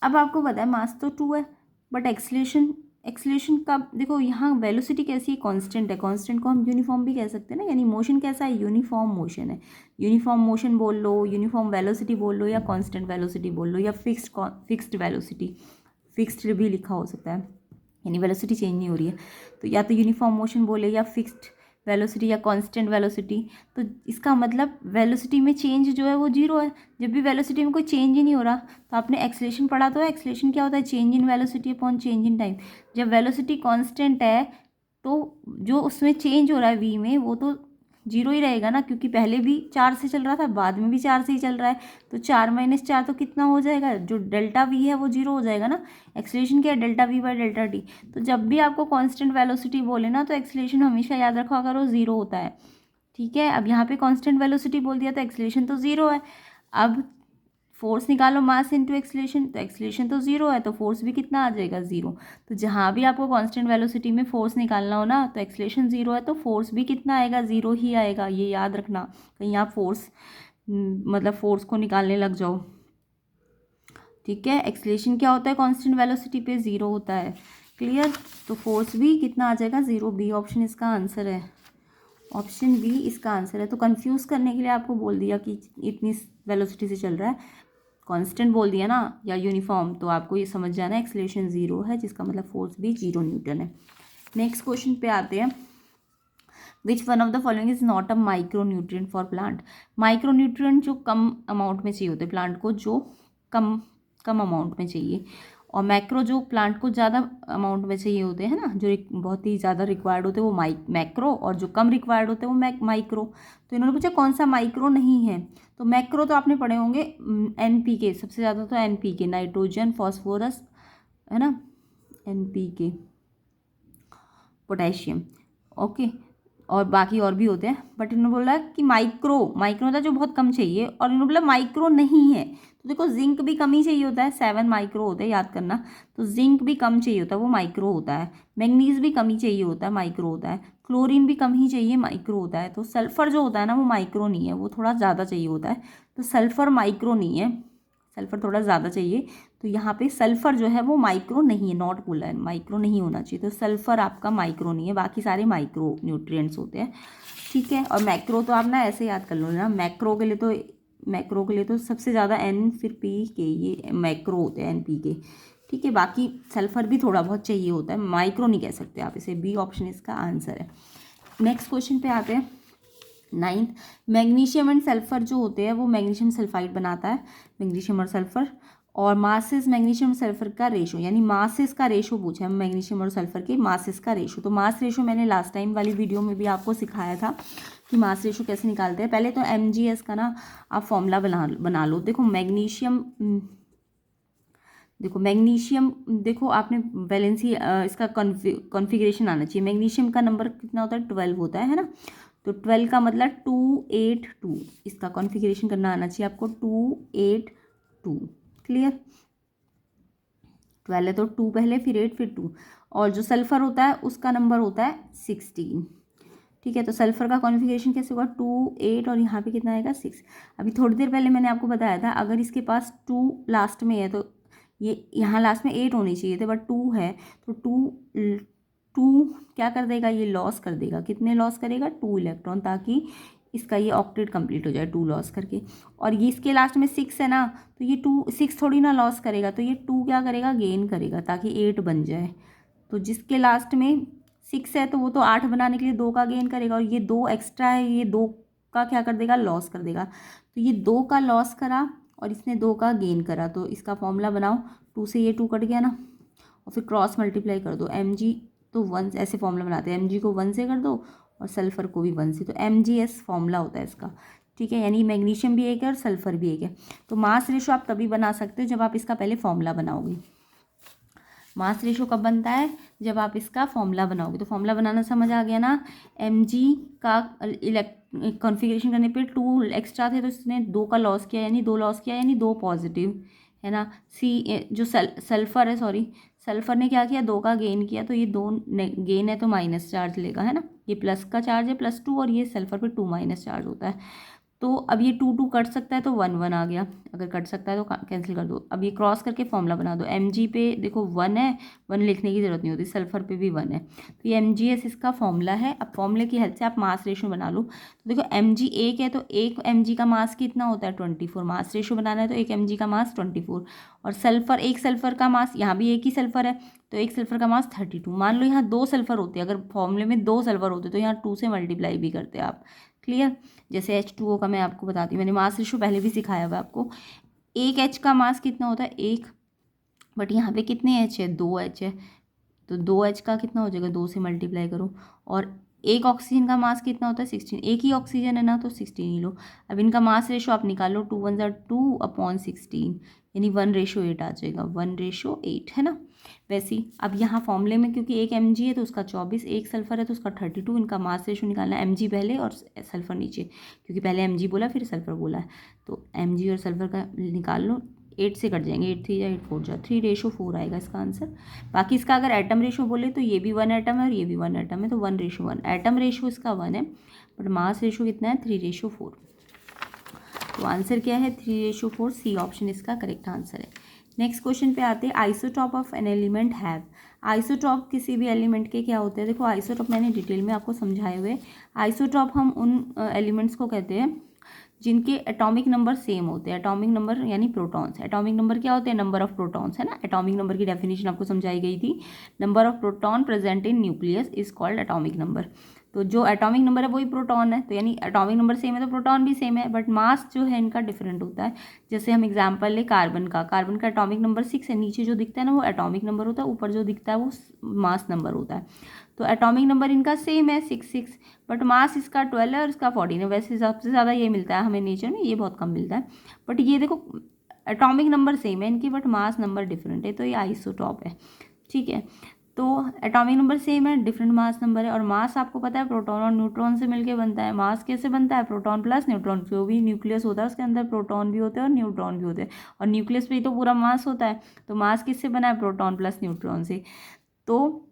S1: अब आपको पता है मास तो 2 है, बट एक्सेलरेशन का देखो, यहाँ वेलोसिटी कैसी है, कांस्टेंट है, कांस्टेंट को हम यूनिफॉर्म भी कह सकते हैं ना, यानी मोशन कैसा है, यूनिफॉर्म मोशन है। यूनिफॉर्म मोशन बोल लो, यूनिफॉर्म वेलोसिटी बोल लो, या कांस्टेंट वेलोसिटी बोल लो, या फिक्स्ड वेलोसिटी, फिक्स्ड भी लिखा हो सकता है, यानी वेलोसिटी चेंज नहीं हो रही है, तो या तो यूनिफॉर्म मोशन बोले, या फिक्स्ड वेलोसिटी, या कांस्टेंट वेलोसिटी। तो इसका मतलब वेलोसिटी में चेंज जो है वो जीरो है। जब भी वेलोसिटी में कोई चेंज ही नहीं हो रहा, तो आपने एक्सेलरेशन पढ़ा तो है, एक्सेलरेशन क्या होता है, change in velocity upon change in time. जब वेलोसिटी कांस्टेंट है, तो जो उसमें चेंज हो रहा है v में, वो तो जीरो ही रहेगा ना, क्योंकि पहले भी 4 से चल रहा था, बाद में भी 4 से ही चल रहा है, तो 4 - 4 तो कितना हो जाएगा, जो डेल्टा v है वो जीरो हो जाएगा ना। एक्सेलरेशन क्या है, डेल्टा v/डेल्टा t। तो जब भी आपको कांस्टेंट वेलोसिटी बोले ना, तो एक्सेलरेशन हमेशा याद रखा करो जीरो होता है, ठीक है। अब यहाँ पे कांस्टेंट वेलोसिटी बोल दिया तो एक्सेलरेशन तो जीरो है। अब फोर्स निकालो मास इनटू एक्सेलरेशन, तो एक्सेलरेशन तो जीरो है, तो फोर्स भी कितना आ जाएगा, जीरो। तो जहाँ भी आपको कांस्टेंट वेलोसिटी में फोर्स निकालना हो ना, तो एक्सेलरेशन जीरो है, तो फोर्स भी कितना आएगा, जीरो ही आएगा, ये याद रखना। कहीं आप फोर्स मतलब फोर्स को निकालने लग जाओ, ठीक है। एक्सेलरेशन क्या होता है, कांस्टेंट वेलोसिटी पे जीरो होता है। क्लियर, तो फोर्स भी कितना आ जाएगा, जीरो, बी ऑप्शन इसका आंसर है, ऑप्शन बी इसका आंसर है। तो कंफ्यूज करने के लिए आपको बोल दिया कि इतनी वेलोसिटी से चल रहा है, कांस्टेंट बोल दिया ना, या यूनिफॉर्म, तो आपको ये समझ जाना है एक्सेलरेशन जीरो है, जिसका मतलब फोर्स भी 0 न्यूटन है। नेक्स्ट क्वेश्चन पे आते हैं, which one of the following is not a micro nutrient for plant. Micro nutrient जो कम अमाउंट में चाहिए होते हैं प्लांट को, जो कम कम अमाउंट में चाहिए, और मैक्रो जो प्लांट को ज़्यादा अमाउंट में चाहिए होते हैं ना, जो बहुत ही ज़्यादा रिक्वायर्ड होते हैं वो मैक्रो, और जो कम रिक्वायर्ड होते हैं वो माइक्रो। तो इन्होंने पूछा कौन सा माइक्रो नहीं है, तो मैक्रो तो आपने पढ़े होंगे, NPK सबसे ज़्यादा, तो NPK नाइट्रोजन फॉस्फोरस है ना, NPK पोटेशियम, ओके। और बाकी और भी होते हैं, बट इन्होंने बोला कि माइक्रो होता है जो बहुत कम चाहिए, और इन्होंने बोला माइक्रो नहीं है। तो देखो जिंक भी कम ही चाहिए होता है, 7 माइक्रो होते हैं, याद करना। तो जिंक भी कम चाहिए होता है, वो माइक्रो होता है। मैग्नीज भी कम ही चाहिए होता है, माइक्रो होता है। क्लोरीन भी कम ही चाहिए, माइक्रो होता है। तो सल्फर जो होता है ना, वो माइक्रो नहीं है, वो थोड़ा ज़्यादा चाहिए होता है। तो सल्फर माइक्रो नहीं है, सल्फर थोड़ा ज़्यादा चाहिए। तो यहाँ पे सल्फर जो है वो माइक्रो नहीं है, नॉट बोला है, माइक्रो नहीं होना चाहिए। तो सल्फर आपका माइक्रो नहीं है, बाकी सारे माइक्रो न्यूट्रिएंट्स होते हैं, ठीक है। और मैक्रो तो आप ना ऐसे याद कर लो ना, मैक्रो के लिए तो सबसे ज़्यादा एन फिर पी के, ये मैक्रो होते हैं, एन पी के, ठीक है। बाकी सल्फर भी थोड़ा बहुत चाहिए होता है, माइक्रो नहीं कह सकते आप इसे। बी ऑप्शन इसका आंसर है। नेक्स्ट क्वेश्चन पे आते हैं, 9th। मैग्नीशियम एंड सल्फर जो होते हैं वो मैग्नीशियम सल्फाइड बनाता है, मैग्नीशियम और सल्फर। और मासेस मैग्नीशियम सल्फर का रेशो, यानी मासेस का रेशो पूछा है, मैग्नीशियम और सल्फर के मासेस का रेशो। तो मास रेशो मैंने लास्ट टाइम वाली वीडियो में भी आपको सिखाया था कि मास रेशो कैसे निकालते हैं। पहले तो MgS का ना आप फॉर्मूला बना लो। देखो मैग्नीशियम, देखो आपने वैलेंसी इसका कॉन्फ़िगरेशन आना चाहिए। मैग्नीशियम का नंबर कितना होता है, 12 होता है ना। तो 12 का मतलब 282, इसका कॉन्फ़िगरेशन करना आना चाहिए आपको, 282। क्लियर, 12 है तो 2 पहले, फिर 8, फिर 2। और जो सल्फर होता है उसका नंबर होता है 16, ठीक है। तो सल्फर का कॉन्फ़िगरेशन कैसे होगा, 2 8 और यहाँ पे कितना आएगा 6। अभी थोड़ी देर पहले मैंने आपको बताया था, अगर इसके पास 2 लास्ट में है तो ये यहाँ लास्ट में 8 होने चाहिए थे, बट 2 है तो 2 क्या कर देगा, ये लॉस कर देगा। कितने लॉस करेगा, 2 इलेक्ट्रॉन, ताकि इसका ये ऑक्टेट कंप्लीट हो जाए 2 लॉस करके। और ये इसके लास्ट में 6 है ना, तो ये 6 थोड़ी ना लॉस करेगा, तो ये 2 क्या करेगा, गेन करेगा, ताकि 8 बन जाए। तो जिसके लास्ट में 6 है तो वो तो 8 बनाने के लिए 2 का गेन करेगा, और ये 2 एक्स्ट्रा है, ये 2 का क्या कर देगा, लॉस कर देगा। तो ये 2 का लॉस करा और इसने 2 का गेन करा, तो इसका फॉर्मूला बनाओ। 2 से ये 2 कट गया ना, और फिर क्रॉस मल्टीप्लाई कर दो। Mg तो 1, ऐसे फॉर्मूला बनाते हैं, Mg को 1 से कर दो और सल्फर को भी 1 से, तो MgS फॉर्मूला होता है इसका, ठीक है। यानी मैग्नीशियम भी एक है और सल्फर भी एक है। तो मास रेशो आप तभी बना सकते हो जब आप इसका पहले फॉर्मूला बनाओगे। मास रेशो कब बनता है, जब आप इसका फॉर्मूला बनाओगे। तो फॉर्मूला बनाना समझ आ गया ना। Mg का कॉन्फ़िगरेशन करने पे 2 एक्स्ट्रा थे तो इसने 2 का लॉस किया, यानी 2 लॉस किया, यानी 2 पॉजिटिव है ना। जो सल्फर है, सॉरी, सल्फर ने क्या किया, 2 का गेन किया, तो ये 2 गेन है तो माइनस चार्ज लेगा, है ना। ये प्लस का चार्ज है, +2, और ये सल्फर पे 2 माइनस चार्ज होता है। तो अब ये 2 2 कट सकता है तो 1 1 आ गया, अगर कट सकता है तो कैंसिल कर दो। अब ये क्रॉस करके फॉर्मूला बना दो। Mg पे देखो 1 है, 1 लिखने की जरूरत नहीं होती, सल्फर पे भी 1 है, तो ये MgS इसका फॉर्मूला है। अब फॉर्मूले की हेल्प से आप मास रेशो बना लो। तो देखो Mg एक है तो एक Mg का मास कितना होता है, 24। मास रेशो बनाना है तो एक Mg का मास 24, और सल्फर, एक सल्फर का मास, यहाँ भी एक ही सल्फर है तो एक सल्फर का मास 32। मान लो यहाँ 2 सल्फर होते हैं, अगर फॉर्मूले में 2 सल्फर होते तो यहाँ 2 से मल्टीप्लाई भी करते आप। क्लियर, जैसे H2O का मैं आपको बताती हूँ, मैंने मास रेशो पहले भी सिखाया हुआ है आपको। एक H का मास कितना होता है, 1, बट यहाँ पे कितने H है, 2 H है, तो 2 H का कितना हो जाएगा, 2 से मल्टीप्लाई करो। और एक ऑक्सीजन का मास कितना होता है, 16, एक ही ऑक्सीजन है ना, तो 16 ही लो। अब इनका मास रेशो आप निकालो, 2 1 2/16, यानी 1:8 आ जाएगा, 1:8, है ना। वैसे ही अब यहाँ फॉर्मूले में क्योंकि एक Mg है तो उसका 24, एक सल्फर है तो उसका 32, इनका मास रेशो निकालना है, Mg पहले और सल्फर नीचे, क्योंकि पहले Mg बोला फिर सल्फर बोला है। तो Mg और सल्फर का निकाल लो, 8 से कट जाएंगे, 8 3 या 8 4 जा, 3:4 आएगा इसका आंसर। बाकी इसका अगर एटम रेशो बोले तो ये भी 1 एटम है और ये भी 1 एटम है, तो 1:1। एटम रेशो इसका 1 है, बट मास रेशो कितना है, 3:4। तो आंसर क्या है, 3:4। सी ऑप्शन इसका करेक्ट आंसर है। नेक्स्ट क्वेश्चन पे आते हैं, isotope of an element have. Isotope किसी भी एलिमेंट के क्या होते हैं, देखो आइसोटॉप मैंने डिटेल में आपको समझाए हुए। आइसोटॉप हम उन एलिमेंट्स को कहते हैं जिनके एटॉमिक नंबर सेम होते हैं। एटॉमिक नंबर यानी प्रोटॉन्स। एटॉमिक नंबर क्या होते हैं, नंबर ऑफ प्रोटॉन्स, है ना। एटॉमिक नंबर की डेफिनेशन आपको समझाई गई थी, number of proton present in nucleus is called atomic number. तो जो एटॉमिक नंबर है वही प्रोटॉन है, तो यानी एटॉमिक नंबर सेम है तो प्रोटॉन भी सेम है, बट मास जो है इनका डिफरेंट होता है। जैसे हम एग्जांपल ले कार्बन का एटॉमिक नंबर 6 है, नीचे जो दिखता है ना वो एटॉमिक नंबर होता है, ऊपर जो दिखता है वो मास नंबर होता है। तो एटॉमिक नंबर इनका सेम है 6, बट मास इसका 12 है और इसका 14 है। वैसे सबसे ज़्यादा ये मिलता है हमें नेचर में, ये बहुत कम मिलता है। बट ये देखो एटॉमिक नंबर सेम है इनकी, बट मास नंबर डिफरेंट है, तो ये आइसोटॉप है, ठीक है। तो एटॉमिक नंबर सेम है, डिफरेंट मास नंबर है, और मास आपको पता है प्रोटॉन और न्यूट्रॉन से मिलके बनता है। मास कैसे बनता है? प्रोटॉन प्लस न्यूट्रॉन, जो भी न्यूक्लियस होता है उसके अंदर प्रोटॉन भी होते हैं और न्यूट्रॉन भी होते हैं, और न्यूक्लियस पे ही तो पूरा मास होता है। तो मास किससे बना है? प्रोटॉन प्लस न्यूट्रॉन से। तो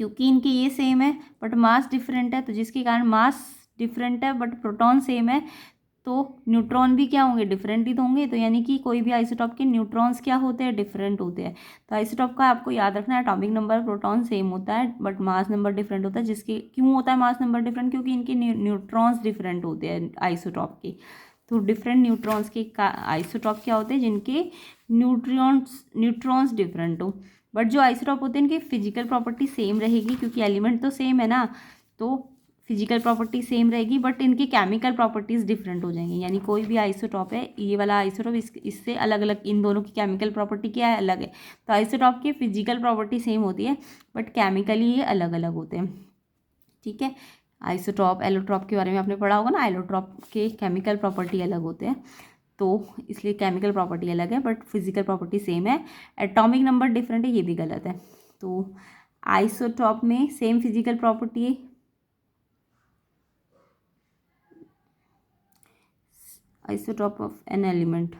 S1: क्योंकि इनके ये सेम है बट मास डिफरेंट है, तो जिसके कारण मास डिफरेंट है बट प्रोटॉन सेम है, तो न्यूट्रॉन भी क्या होंगे? डिफरेंट ही तो होंगे। तो यानी कि कोई भी आइसोटॉप के न्यूट्रॉन्स क्या होते हैं? डिफरेंट होते हैं। तो आइसोटॉप का आपको याद रखना है, एटॉमिक नंबर प्रोटॉन सेम होता है बट मास नंबर डिफरेंट होता है। जिसके क्यों होता है मास नंबर डिफरेंट? क्योंकि इनके न्यूट्रॉन्स डिफरेंट होते हैं आइसोटॉप के। तो डिफरेंट न्यूट्रॉन्स के आइसोटॉप क्या होते हैं? जिनके न्यूट्रॉन्स डिफरेंट हो। बट जो आइसोटॉप होते हैं इनकी फिजिकल प्रॉपर्टी सेम रहेगी, क्योंकि एलिमेंट तो सेम है ना, तो फिजिकल प्रॉपर्टी सेम रहेगी बट इनकी केमिकल प्रॉपर्टीज़ डिफरेंट हो जाएंगी। यानी कोई भी आइसोटॉप है, ये वाला आइसोटॉप इससे अलग अलग, इन दोनों की केमिकल प्रॉपर्टी क्या है? अलग है। तो आइसोटॉप की फिजिकल प्रॉपर्टी सेम होती है बट केमिकली ये अलग अलग होते हैं। ठीक है, आइसोटॉप एलोट्रॉप के बारे में आपने पढ़ा होगा ना, एलोट्रॉप के केमिकल प्रॉपर्टी अलग होते हैं, तो इसलिए केमिकल प्रॉपर्टी अलग है बट फिजिकल प्रॉपर्टी सेम है। एटॉमिक नंबर डिफरेंट है, ये भी गलत है। तो आइसोटॉप में सेम फिजिकल प्रॉपर्टी है, आइसोटॉप ऑफ एन एलिमेंट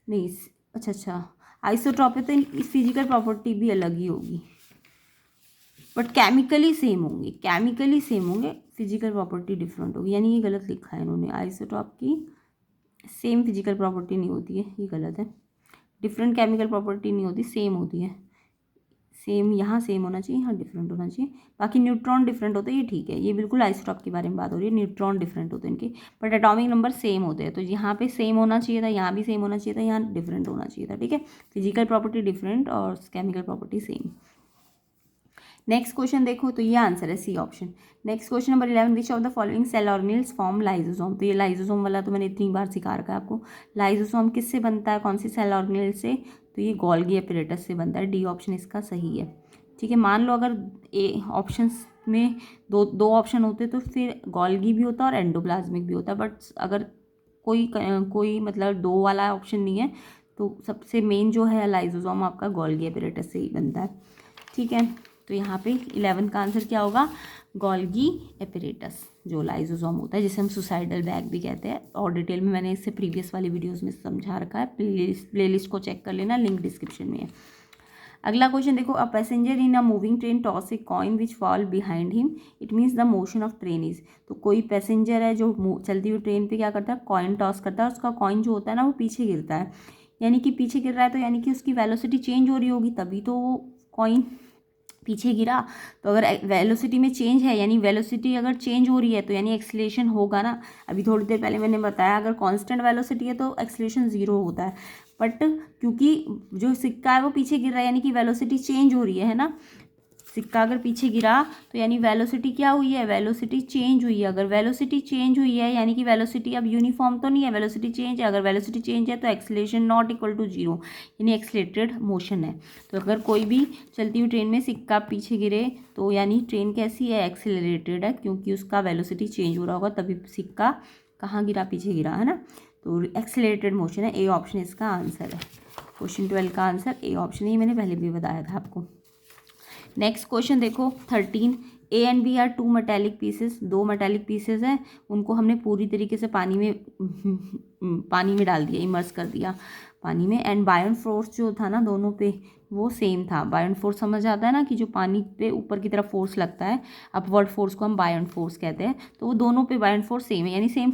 S1: नहीं, अच्छा आइसोटॉप है तो इस फिजिकल प्रॉपर्टी भी अलग ही होगी बट केमिकली सेम होंगे, केमिकली सेम होंगे, फिजिकल प्रॉपर्टी डिफरेंट होगी। यानी ये गलत लिखा है इन्होंने, आइसोटॉप की सेम फिजिकल प्रॉपर्टी नहीं होती है, ये गलत है। डिफरेंट केमिकल प्रॉपर्टी नहीं होती, सेम होती है। सेम यहाँ सेम होना चाहिए, यहाँ डिफरेंट होना चाहिए। बाकी न्यूट्रॉन डिफरेंट होते हैं, ये ठीक है, ये बिल्कुल आइसोटॉप के बारे में बात हो रही है। न्यूट्रॉन डिफरेंट होते हैं इनके बट एटॉमिक नंबर सेम होते हैं। तो यहाँ पे सेम होना चाहिए था, यहाँ भी सेम होना चाहिए था, यहाँ डिफरेंट होना चाहिए था। ठीक है, फिजिकल प्रॉपर्टी डिफरेंट और chemical property same. Next question देखो, तो ये आंसर है C option. Next question number 11, which of the following cell organelles form lysosome. तो ये लाइजोसोम वाला तो मैंने इतनी बार सिखा रखा है आपको। लाइजोसोम किससे बनता है? कौन सी सेल ऑर्गेनेल से? तो ये गोल्गी एपरेटस से बनता है। डी ऑप्शन इसका सही है। ठीक है, मान लो अगर ए ऑप्शन में दो ऑप्शन होते तो फिर गोल्गी भी होता और एंडोप्लाज्मिक भी होता, बट अगर कोई मतलब दो वाला ऑप्शन नहीं है, तो सबसे मेन जो है लाइजोसोम आपका गोल्गी एपरेटस से ही बनता है। ठीक है, तो यहाँ पे 11 का आंसर क्या होगा? गोल्गी एपरेटस, जो लाइजोसोम होता है, जिसे हम सुसाइडल बैग भी कहते हैं। और डिटेल में मैंने इससे प्रीवियस वाली वीडियोस में समझा रखा है, प्लेलिस्ट को चेक कर लेना, लिंक डिस्क्रिप्शन में है। अगला क्वेश्चन देखो, a passenger in a moving train toss a coin which fall behind him, it means the motion of train is. तो कोई पैसेंजर है जो चलती हुई ट्रेन पे क्या करता है? कॉइन टॉस करता है, उसका कॉइन जो होता है ना वो पीछे गिरता है। यानी कि पीछे गिर रहा है तो यानी कि उसकी वेलोसिटी चेंज हो रही होगी, तभी तो वो कॉइन पीछे गिरा। तो अगर वेलोसिटी में चेंज है, यानी वेलोसिटी अगर चेंज हो रही है तो यानी एक्सीलरेशन होगा ना। अभी थोड़ी देर पहले मैंने बताया, अगर कांस्टेंट वेलोसिटी है तो एक्सीलरेशन 0 होता है, बट क्योंकि जो सिक्का है वो पीछे गिर रहा है यानी कि वेलोसिटी चेंज हो रही है ना। सिक्का अगर पीछे गिरा तो यानी वेलोसिटी क्या हुई है? वेलोसिटी चेंज हुई है। अगर वेलोसिटी चेंज हुई है यानी कि वेलोसिटी अब यूनिफॉर्म तो नहीं है, वेलोसिटी चेंज है। अगर वेलोसिटी चेंज है तो एक्सीलरेशन नॉट इक्वल टू 0, यानी एक्सीलरेटेड मोशन है। तो अगर कोई भी चलती हुई ट्रेन में सिक्का पीछे गिरे तो यानी ट्रेन कैसी है? एक्सीलरेटेड है, क्योंकि उसका वेलोसिटी चेंज हो रहा होगा, तभी सिक्का कहाँ गिरा? पीछे गिरा, है ना। तो एक्सीलरेटेड मोशन है, ए ऑप्शन इसका आंसर है। क्वेश्चन 12 का आंसर ए ऑप्शन, ही मैंने पहले भी बताया था आपको। नेक्स्ट क्वेश्चन देखो 13, A and B are two metallic pieces. दो मेटेलिक पीसेस हैं, उनको हमने पूरी तरीके से पानी में डाल दिया, इमर्स कर दिया पानी में। एंड बायोन फोर्स जो था ना दोनों पे वो सेम था। बायोन फोर्स समझ आता है ना, कि जो पानी पे ऊपर की तरफ फोर्स लगता है, अपवर्ड फोर्स को हम बायोन फोर्स कहते हैं। तो वो दोनों पे बायोन फोर्स सेम है, यानी सेम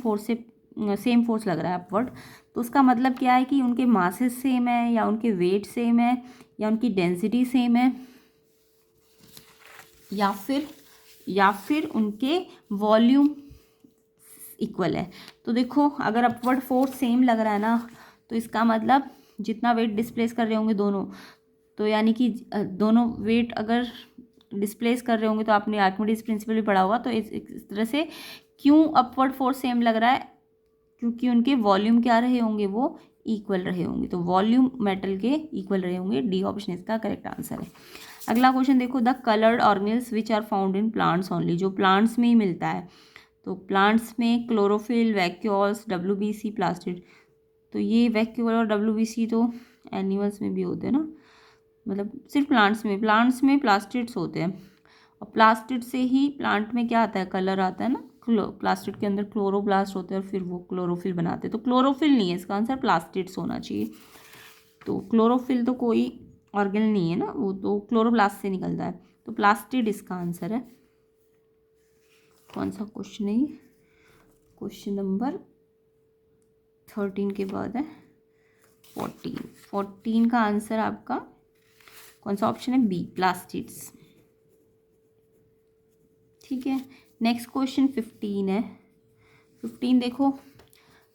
S1: फोर्स लग रहा है अपवर्ड। तो उसका मतलब क्या है कि उनके मासेस सेम है, या उनके वेट सेम है, या उनकी डेंसिटी सेम है, या फिर उनके वॉल्यूम इक्वल है। तो देखो अगर अपवर्ड फोर्स सेम लग रहा है ना, तो इसका मतलब जितना वेट डिस्प्लेस कर रहे होंगे दोनों, तो यानी कि दोनों वेट अगर डिस्प्लेस कर रहे होंगे, तो आपने आर्किमिडीज प्रिंसिपल भी पढ़ा होगा। तो इस तरह से क्यों अपवर्ड फोर्स सेम लग रहा है? क्योंकि उनके वॉल्यूम क्या रहे होंगे? वो इक्वल रहे होंगे। तो वॉल्यूम मेटल के इक्वल रहे होंगे। डी ऑप्शन इसका करेक्ट आंसर है। अगला क्वेश्चन देखो, the coloured organelles which are found in plants only. जो प्लांट्स में ही मिलता है, तो प्लांट्स में क्लोरोफिल, वैक्यूल्स, WBC, प्लास्टिड। तो ये वैक्यूल और WBC तो एनिमल्स में भी होते हैं ना, मतलब सिर्फ प्लांट्स में प्लास्टिड्स होते हैं, और प्लास्टिड से ही प्लांट में क्या आता है, कलर आता है ना। प्लास्टिड के अंदर क्लोरोप्लास्ट होते हैं और फिर वो क्लोरोफिल बनाते हैं। तो क्लोरोफिल नहीं है इसका आंसर, प्लास्टिड्स होना चाहिए। तो क्लोरोफिल तो कोई ऑर्गेन नहीं है ना, वो तो क्लोरोप्लास्ट से निकलता है। तो प्लास्टिड इसका आंसर है। कौन सा क्वेश्चन है ये? क्वेश्चन नंबर 13 के बाद है 14 का आंसर आपका कौन सा ऑप्शन है? B, plastids. ठीक है, नेक्स्ट क्वेश्चन 15 है। 15 देखो,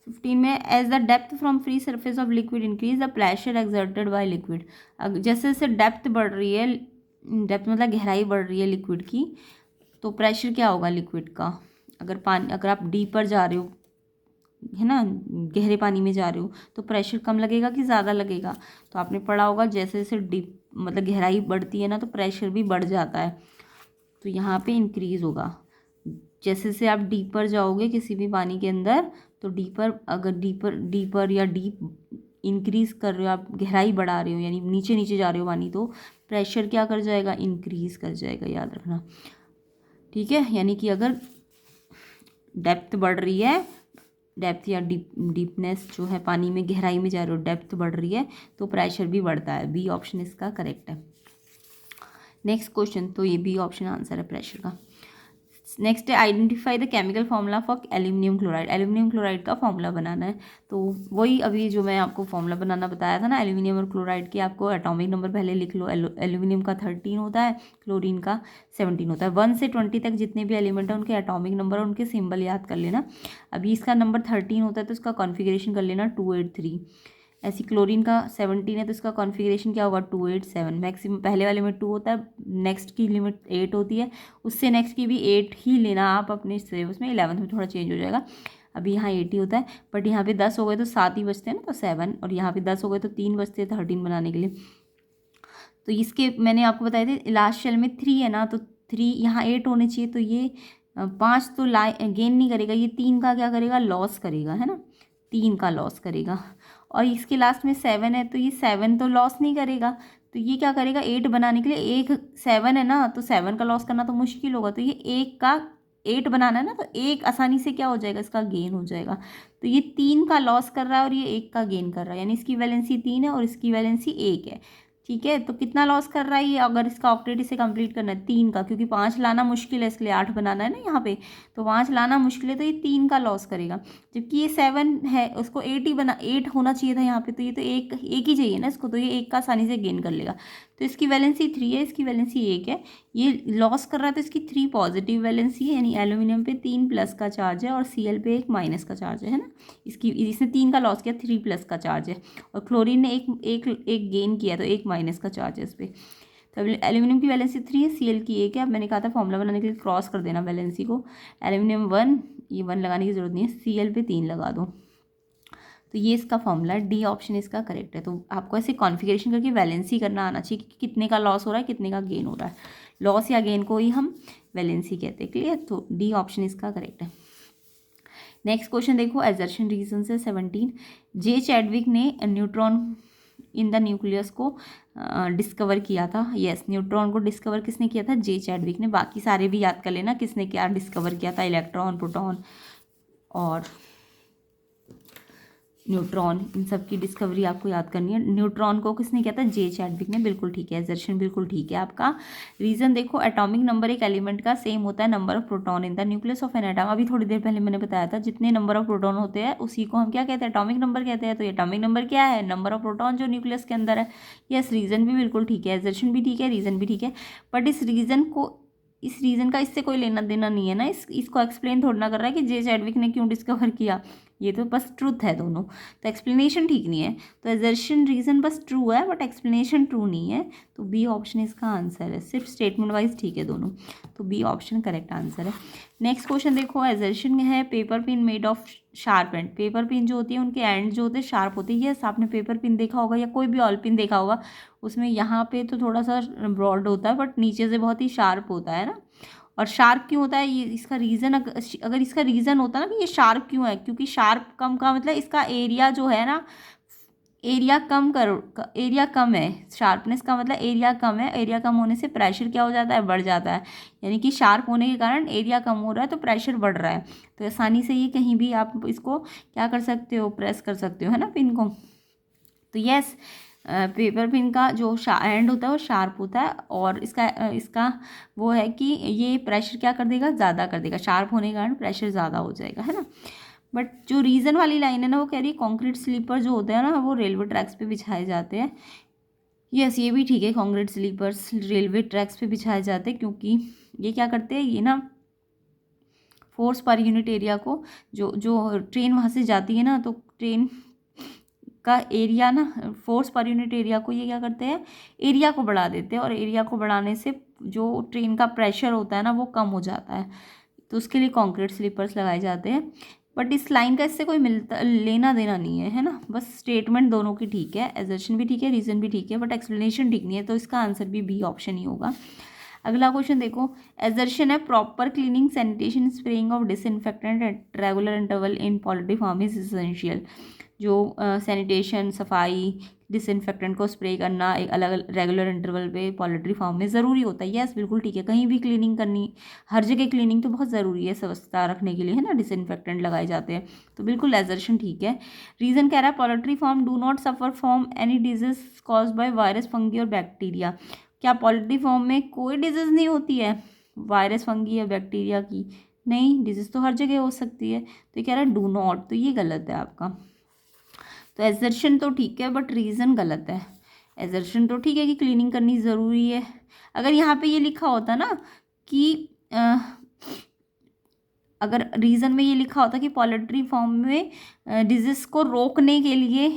S1: 15 में as the depth from free surface of liquid increase the pressure exerted by liquid. जैसे जैसे डेप्थ बढ़ रही है, डेप्थ मतलब गहराई बढ़ रही है लिक्विड की, तो प्रेशर क्या होगा लिक्विड का? अगर आप डीपर जा रहे हो, है ना, गहरे पानी में जा रहे हो, तो प्रेशर कम लगेगा कि ज़्यादा लगेगा? तो आपने पढ़ा होगा जैसे जैसे डीप मतलब गहराई बढ़ती है ना, तो प्रेशर भी बढ़ जाता है। तो यहाँ पे इंक्रीज़ होगा। जैसे जैसे आप डीपर जाओगे किसी भी पानी के अंदर, तो अगर डीपर या डीप इंक्रीज़ कर रहे हो, आप गहराई बढ़ा रहे हो, यानी नीचे नीचे जा रहे हो पानी, तो प्रेशर क्या कर जाएगा? इंक्रीज़ कर जाएगा, याद रखना। ठीक है, यानी कि अगर डेप्थ बढ़ रही है, डेप्थ या डीपनेस जो है, पानी में गहराई में जा रहे हो, डेप्थ बढ़ रही है, तो प्रेशर भी बढ़ता है। बी ऑप्शन इसका करेक्ट है। नेक्स्ट क्वेश्चन, तो ये बी ऑप्शन आंसर है प्रेशर का। नेक्स्ट है identify the chemical formula for aluminium chloride. Aluminium chloride का फॉर्मूला बनाना है। तो वही अभी जो मैं आपको फॉर्मूला बनाना बताया था ना एल्यूमिनियम और क्लोराइड की, आपको एटॉमिक नंबर पहले लिख लो। एल्यूमिनियम का 13 होता है, क्लोरीन का 17 होता है। 1 से 20 तक जितने भी एलिमेंट हैं उनके एटॉमिक नंबर और उनके सिंबल याद कर लेना। अभी इसका नंबर 13 होता है तो इसका कॉन्फिगरेशन कर लेना 283। ऐसी क्लोरीन का 17 है तो इसका कॉन्फ़िगरेशन क्या होगा? 287। मैक्सिमम पहले वाले में 2 होता है, नेक्स्ट की लिमिट 8 होती है, उससे नेक्स्ट की भी 8 ही लेना आप अपने सिलेबस में। 11th में थोड़ा चेंज हो जाएगा, अभी यहाँ 8 ही होता है, बट यहाँ पे 10 हो गए तो 7 ही बचते हैं ना, तो 7, और यहाँ पे 10 हो गए तो 3 बचते हैं 13 बनाने के लिए। तो इसके मैंने आपको बताए थे लास्ट शेल में 3 है ना, तो 3 यहाँ 8 होने चाहिए, तो ये 5 तो गेन नहीं करेगा, ये 3 का क्या करेगा? लॉस करेगा, है ना, 3 का लॉस करेगा। और इसके लास्ट में 7 है तो ये 7 तो लॉस नहीं करेगा, तो ये क्या करेगा? 8 बनाने के लिए, एक 7 है ना, तो 7 का लॉस करना तो मुश्किल होगा, तो ये 1 का 8 बनाना है ना, तो 1 आसानी से क्या हो जाएगा? इसका गेन हो जाएगा। तो ये 3 का लॉस कर रहा है और ये 1 का गेन कर रहा है, यानी इसकी वैलेंसी 3 है और इसकी वैलेंसी 1 है। ठीक है, तो कितना लॉस कर रहा है ये? अगर इसका ऑक्टेट इसे कंप्लीट करना है 3 का, क्योंकि 5 लाना मुश्किल है, इसके लिए 8 बनाना है ना यहाँ पे, तो 5 लाना मुश्किल है, तो ये 3 का लॉस करेगा। जबकि ये 7 है, उसको 8 होना चाहिए था यहाँ पे, तो ये तो एक ही चाहिए ना इसको, तो ये 1 का आसानी से गेन कर लेगा। तो इसकी वैलेंसी 3 है, इसकी वैलेंसी 1 है, ये लॉस कर रहा है तो इसकी 3 पॉजिटिव वैलेंसी है, यानी एल्यूमिनियम पे 3 प्लस का चार्ज है और Cl पे 1 माइनस का चार्ज है ना। इसने 3 का लॉस किया, 3 प्लस का चार्ज है, और क्लोरीन ने एक गेन किया, तो 1 माइनस का चार्ज है इस पर। तो एल्यूमिनियम की वैलेंसी 3 है, Cl की 1 है। अब मैंने कहा था फॉर्मूला बनाने के लिए क्रॉस कर देना वैलेंसी को। एल्यूमिनियम 1, ये 1 लगाने की जरूरत नहीं है, Cl पे 3 लगा दो, तो ये इसका फॉर्मूला है। डी ऑप्शन इसका करेक्ट है। तो आपको ऐसे कॉन्फ़िगरेशन करके वैलेंसी करना आना चाहिए कि कितने का लॉस हो रहा है, कितने का गेन हो रहा है। लॉस या गेन को ही हम वैलेंसी कहते हैं, क्लियर। तो डी ऑप्शन इसका करेक्ट है। नेक्स्ट क्वेश्चन देखो, एजर्शन रीजन से 17। जे चैडविक ने न्यूट्रॉन इन द न्यूक्लियस को डिस्कवर किया था। यस, न्यूट्रॉन को डिस्कवर किसने किया था? जे चैडविक ने। बाकी सारे भी याद कर लेना किसने क्या डिस्कवर किया था, इलेक्ट्रॉन, प्रोटॉन और न्यूट्रॉन, इन सब की डिस्कवरी आपको याद करनी है। न्यूट्रॉन को किसने किया था? जे चैडविक ने, बिल्कुल ठीक है, एजर्शन बिल्कुल ठीक है आपका। रीज़न देखो, एटॉमिक नंबर एक एलिमेंट का सेम होता है number of proton in the nucleus of an atom. अभी थोड़ी देर पहले मैंने बताया था, जितने नंबर ऑफ प्रोटॉन होते हैं उसी को हम क्या कहते हैं? एटॉमिक नंबर कहते हैं। तो एटॉमिक नंबर क्या है? नंबर ऑफ प्रोटॉन जो न्यूक्लियस के अंदर है। यस, रीज़न भी बिल्कुल ठीक है, एजर्शन भी ठीक है, रीज़न भी ठीक है, बट इस रीज़न का इससे कोई लेना देना नहीं है ना। इसको एक्सप्लेन थोड़ा ना कर रहा है कि जे चैडविक ने क्यों डिस्कवर किया, ये तो बस ट्रूथ है दोनों, तो एक्सप्लेनेशन ठीक नहीं है। तो एजर्शन रीज़न बस ट्रू है बट एक्सप्लेनेशन ट्रू नहीं है, तो बी ऑप्शन इसका आंसर है। सिर्फ स्टेटमेंट वाइज ठीक है दोनों, तो बी ऑप्शन करेक्ट आंसर है। नेक्स्ट क्वेश्चन देखो, एजर्शन है paper pin made of sharp and. Paper pin जो होती है उनके एंड जो होते हैं शार्प होते हैं। यस, आपने पेपर पिन देखा होगा या कोई भी ऑल पिन देखा होगा, उसमें यहाँ पे तो थोड़ा सा ब्रॉड होता है बट नीचे से बहुत ही शार्प होता है ना। और शार्प क्यों होता है ये, इसका रीज़न अगर इसका रीज़न होता ना कि ये शार्प क्यों है, क्योंकि शार्प कम का मतलब इसका एरिया जो है ना, एरिया कम करो, एरिया कम है, शार्पनेस का मतलब एरिया कम है, एरिया कम होने से प्रेशर क्या हो जाता है, बढ़ जाता है, यानी कि शार्प होने के कारण एरिया कम हो रहा है तो प्रेशर बढ़ रहा है। तो आसानी से ये कहीं भी आप इसको क्या कर सकते हो, प्रेस कर सकते हो, है ना, पिन को। तो यस, पेपर पिन का जो एंड होता है वो शार्प होता है, और इसका वो है कि ये प्रेशर क्या कर देगा, ज़्यादा कर देगा, शार्प होने के कारण प्रेशर ज़्यादा हो जाएगा, है ना। बट जो रीज़न वाली लाइन है ना, वो कह रही है कंक्रीट स्लीपर जो होते हैं ना, वो रेलवे ट्रैक्स पे बिछाए जाते हैं। यस, ये भी ठीक है, कंक्रीट स्लीपर्स रेलवे ट्रैक्स पे बिछाए जाते हैं, क्योंकि ये क्या करते हैं, ये ना फोर्स पर यूनिट एरिया को, जो जो ट्रेन वहाँ से जाती है ना, तो ट्रेन का एरिया ना, फोर्स पर यूनिट एरिया को ये क्या करते हैं, एरिया को बढ़ा देते हैं, और एरिया को बढ़ाने से जो ट्रेन का प्रेशर होता है ना, वो कम हो जाता है। तो उसके लिए कंक्रीट स्लीपर्स लगाए जाते हैं। बट इस लाइन का इससे कोई मिलता लेना देना नहीं है, है ना, बस स्टेटमेंट दोनों की ठीक है, एजर्शन भी ठीक है, रीजन भी ठीक है, बट एक्सप्लेनेशन ठीक नहीं है, तो इसका आंसर भी बी ऑप्शन ही होगा। अगला क्वेश्चन देखो, एजर्शन है proper cleaning sanitation spraying of disinfectant at regular interval in poultry farm is essential. जो सैनिटेशन, सफाई, डिसइंफेक्टेंट को स्प्रे करना एक अलग अलग रेगुलर इंटरवल पे पोल्ट्री फार्म में ज़रूरी होता है। यस, बिल्कुल ठीक है, कहीं भी क्लीनिंग करनी, हर जगह क्लीनिंग तो बहुत ज़रूरी है स्वच्छता रखने के लिए, है ना, डिसइंफेक्टेंट लगाए जाते हैं, तो बिल्कुल एजर्शन ठीक है। रीज़न कह रहा है poultry farm do not suffer from any disease caused by virus, fungi और बैक्टीरिया। क्या पोल्ट्री फार्म में कोई डिजीज़ नहीं होती है वायरस, फंगी या बैक्टीरिया की? नहीं, डिजीज़ तो हर जगह हो सकती है, तो ये कह रहा है डू नॉट, तो ये गलत है आपका। तो एजर्शन तो ठीक है बट रीज़न गलत है। एजर्शन तो ठीक है कि क्लीनिंग करनी ज़रूरी है, अगर यहाँ पे ये लिखा होता ना कि अगर रीज़न में ये लिखा होता कि पोल्ट्री फार्म में डिजीज़ को रोकने के लिए,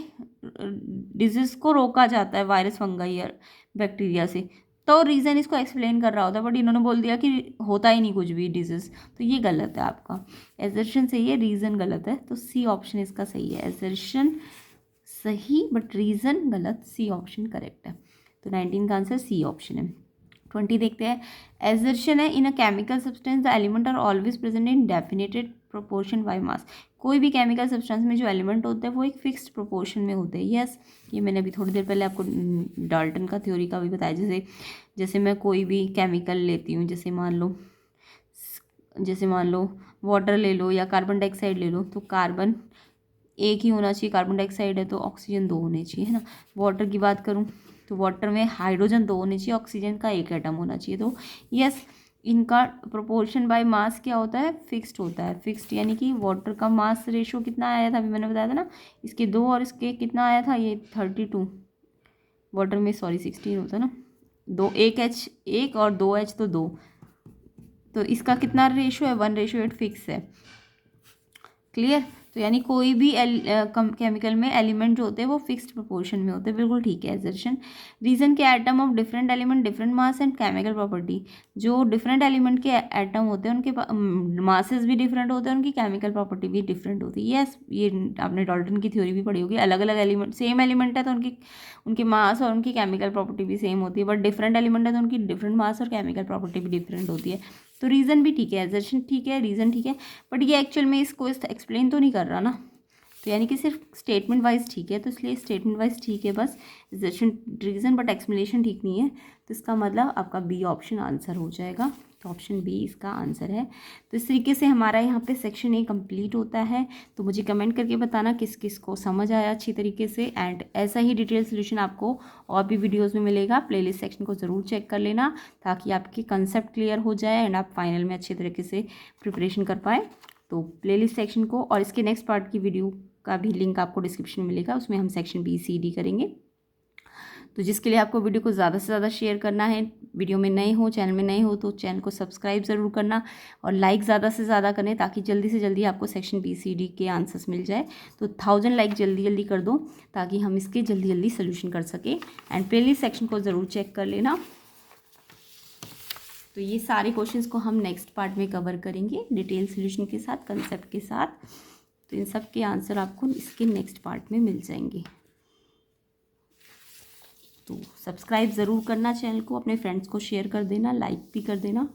S1: डिजीज़ को रोका जाता है वायरस, फंगाई या बैक्टीरिया से, तो रीज़न इसको एक्सप्लेन कर रहा होता, बट इन्होंने बोल दिया कि होता ही नहीं कुछ भी डिजीज़, तो ये गलत है आपका। एजर्शन सही है, रीज़न गलत है, तो सी ऑप्शन इसका सही है। एजर्शन सही बट रीज़न गलत, सी ऑप्शन करेक्ट है। तो 19 का आंसर सी ऑप्शन है। 20 देखते हैं, एजर्शन है in a chemical substance the element are always present in definite proportion by mass. कोई भी केमिकल सब्सटेंस में जो एलिमेंट होते हैं वो एक फिक्स्ड प्रोपोर्शन में होते हैं। यस, ये मैंने अभी थोड़ी देर पहले आपको डाल्टन का थ्योरी का भी बताया। जैसे मैं कोई भी केमिकल लेती हूँ, जैसे मान लो वाटर ले लो या कार्बन डाइऑक्साइड ले लो, तो कार्बन एक ही होना चाहिए, कार्बन डाइऑक्साइड है तो ऑक्सीजन दो होने चाहिए, है ना। वाटर की बात करूँ तो वाटर में हाइड्रोजन दो होने चाहिए, ऑक्सीजन का एक एटम होना चाहिए। तो यस, इनका प्रोपोर्शन बाय मास क्या होता है, फिक्स्ड होता है। फिक्स्ड यानी कि वाटर का मास रेशो कितना आया था, अभी मैंने बताया था ना, इसके 2 और इसके कितना आया था, ये 32, वाटर में सॉरी 16 होता है ना, 2 1H 1 और 2H तो 2, तो इसका कितना रेशो है, 1:8 फिक्स है। क्लियर। तो यानी कोई भी केमिकल में एलिमेंट जो होते हैं वो फिक्स्ड प्रोपोर्शन में होते हैं, बिल्कुल ठीक है एजर्शन। रीजन के atom of different element different mass and chemical property. जो डिफरेंट एलिमेंट के एटम होते हैं उनके मासेस भी डिफरेंट होते हैं, उनकी केमिकल प्रॉपर्टी भी डिफरेंट होती है। यस, ये आपने डाल्टन की थ्योरी भी पढ़ी होगी। अलग अलग एलिमेंट, सेम एलिमेंट है तो उनके मास और उनकी केमिकल प्रॉपर्टी भी सेम होती है, बट डिफरेंट एलिमेंट है तो उनकी डिफरेंट मास और केमिकल प्रॉपर्टी भी डिफरेंट होती है। तो रीज़न भी ठीक है, एजर्शन ठीक है, रीज़न ठीक है, बट ये एक्चुअल में इसको एक्सप्लेन तो नहीं कर रहा ना, तो यानी कि सिर्फ स्टेटमेंट वाइज ठीक है, तो इसलिए स्टेटमेंट वाइज ठीक है बस, एजर्शन रीज़न बट एक्सप्लेनेशन ठीक नहीं है, तो इसका मतलब आपका बी ऑप्शन आंसर हो जाएगा। तो ऑप्शन बी इसका आंसर है। तो इस तरीके से हमारा यहाँ पे सेक्शन ए कंप्लीट होता है। तो मुझे कमेंट करके बताना किस किस को समझ आया अच्छी तरीके से, एंड ऐसा ही डिटेल सोल्यूशन आपको और भी वीडियोस में मिलेगा। प्लेलिस्ट सेक्शन को ज़रूर चेक कर लेना ताकि आपके कंसेप्ट क्लियर हो जाए एंड आप फाइनल में अच्छे तरीके से प्रिपरेशन कर पाए। तो प्लेलिस्ट सेक्शन को और इसके नेक्स्ट पार्ट की वीडियो का भी लिंक आपको डिस्क्रिप्शन में मिलेगा, उसमें हम सेक्शन बी सी डी करेंगे। तो जिसके लिए आपको वीडियो को ज़्यादा से ज़्यादा शेयर करना है। वीडियो में नए हो, चैनल में नए हो तो चैनल को सब्सक्राइब ज़रूर करना और लाइक ज़्यादा से ज़्यादा करें ताकि जल्दी से जल्दी आपको सेक्शन बी सी डी के आंसर्स मिल जाए। तो 1000 लाइक जल्दी जल्दी कर दो ताकि हम इसके जल्दी जल्दी सोल्यूशन कर सकें। एंड प्लेलिस्ट सेक्शन को ज़रूर चेक कर लेना। तो ये सारे क्वेश्चंस को हम नेक्स्ट पार्ट में कवर करेंगे डिटेल सोल्यूशन के साथ, कंसेप्ट के साथ। तो इन सब के आंसर आपको इसके नेक्स्ट पार्ट में मिल जाएंगे। तो सब्सक्राइब ज़रूर करना चैनल को, अपने फ्रेंड्स को शेयर कर देना, लाइक भी कर देना।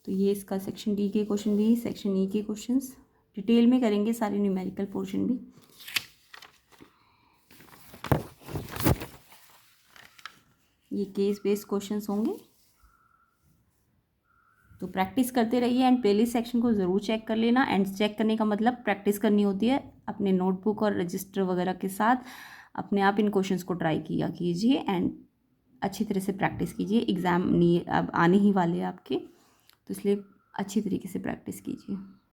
S1: तो ये इसका सेक्शन डी के क्वेश्चन भी, सेक्शन ई के क्वेश्चंस डिटेल में करेंगे, सारे न्यूमेरिकल पोर्शन भी। ये केस बेस्ड क्वेश्चंस होंगे। तो प्रैक्टिस करते रहिए एंड प्लेलिस्ट सेक्शन को ज़रूर चेक कर लेना। एंड चेक करने का मतलब प्रैक्टिस करनी होती है, अपने नोटबुक और रजिस्टर वगैरह के साथ अपने आप इन क्वेश्चंस को ट्राई किया कीजिए एंड अच्छी तरह से प्रैक्टिस कीजिए। एग्ज़ाम नहीं अब आने ही वाले हैं आपके, तो इसलिए अच्छी तरीके से प्रैक्टिस कीजिए।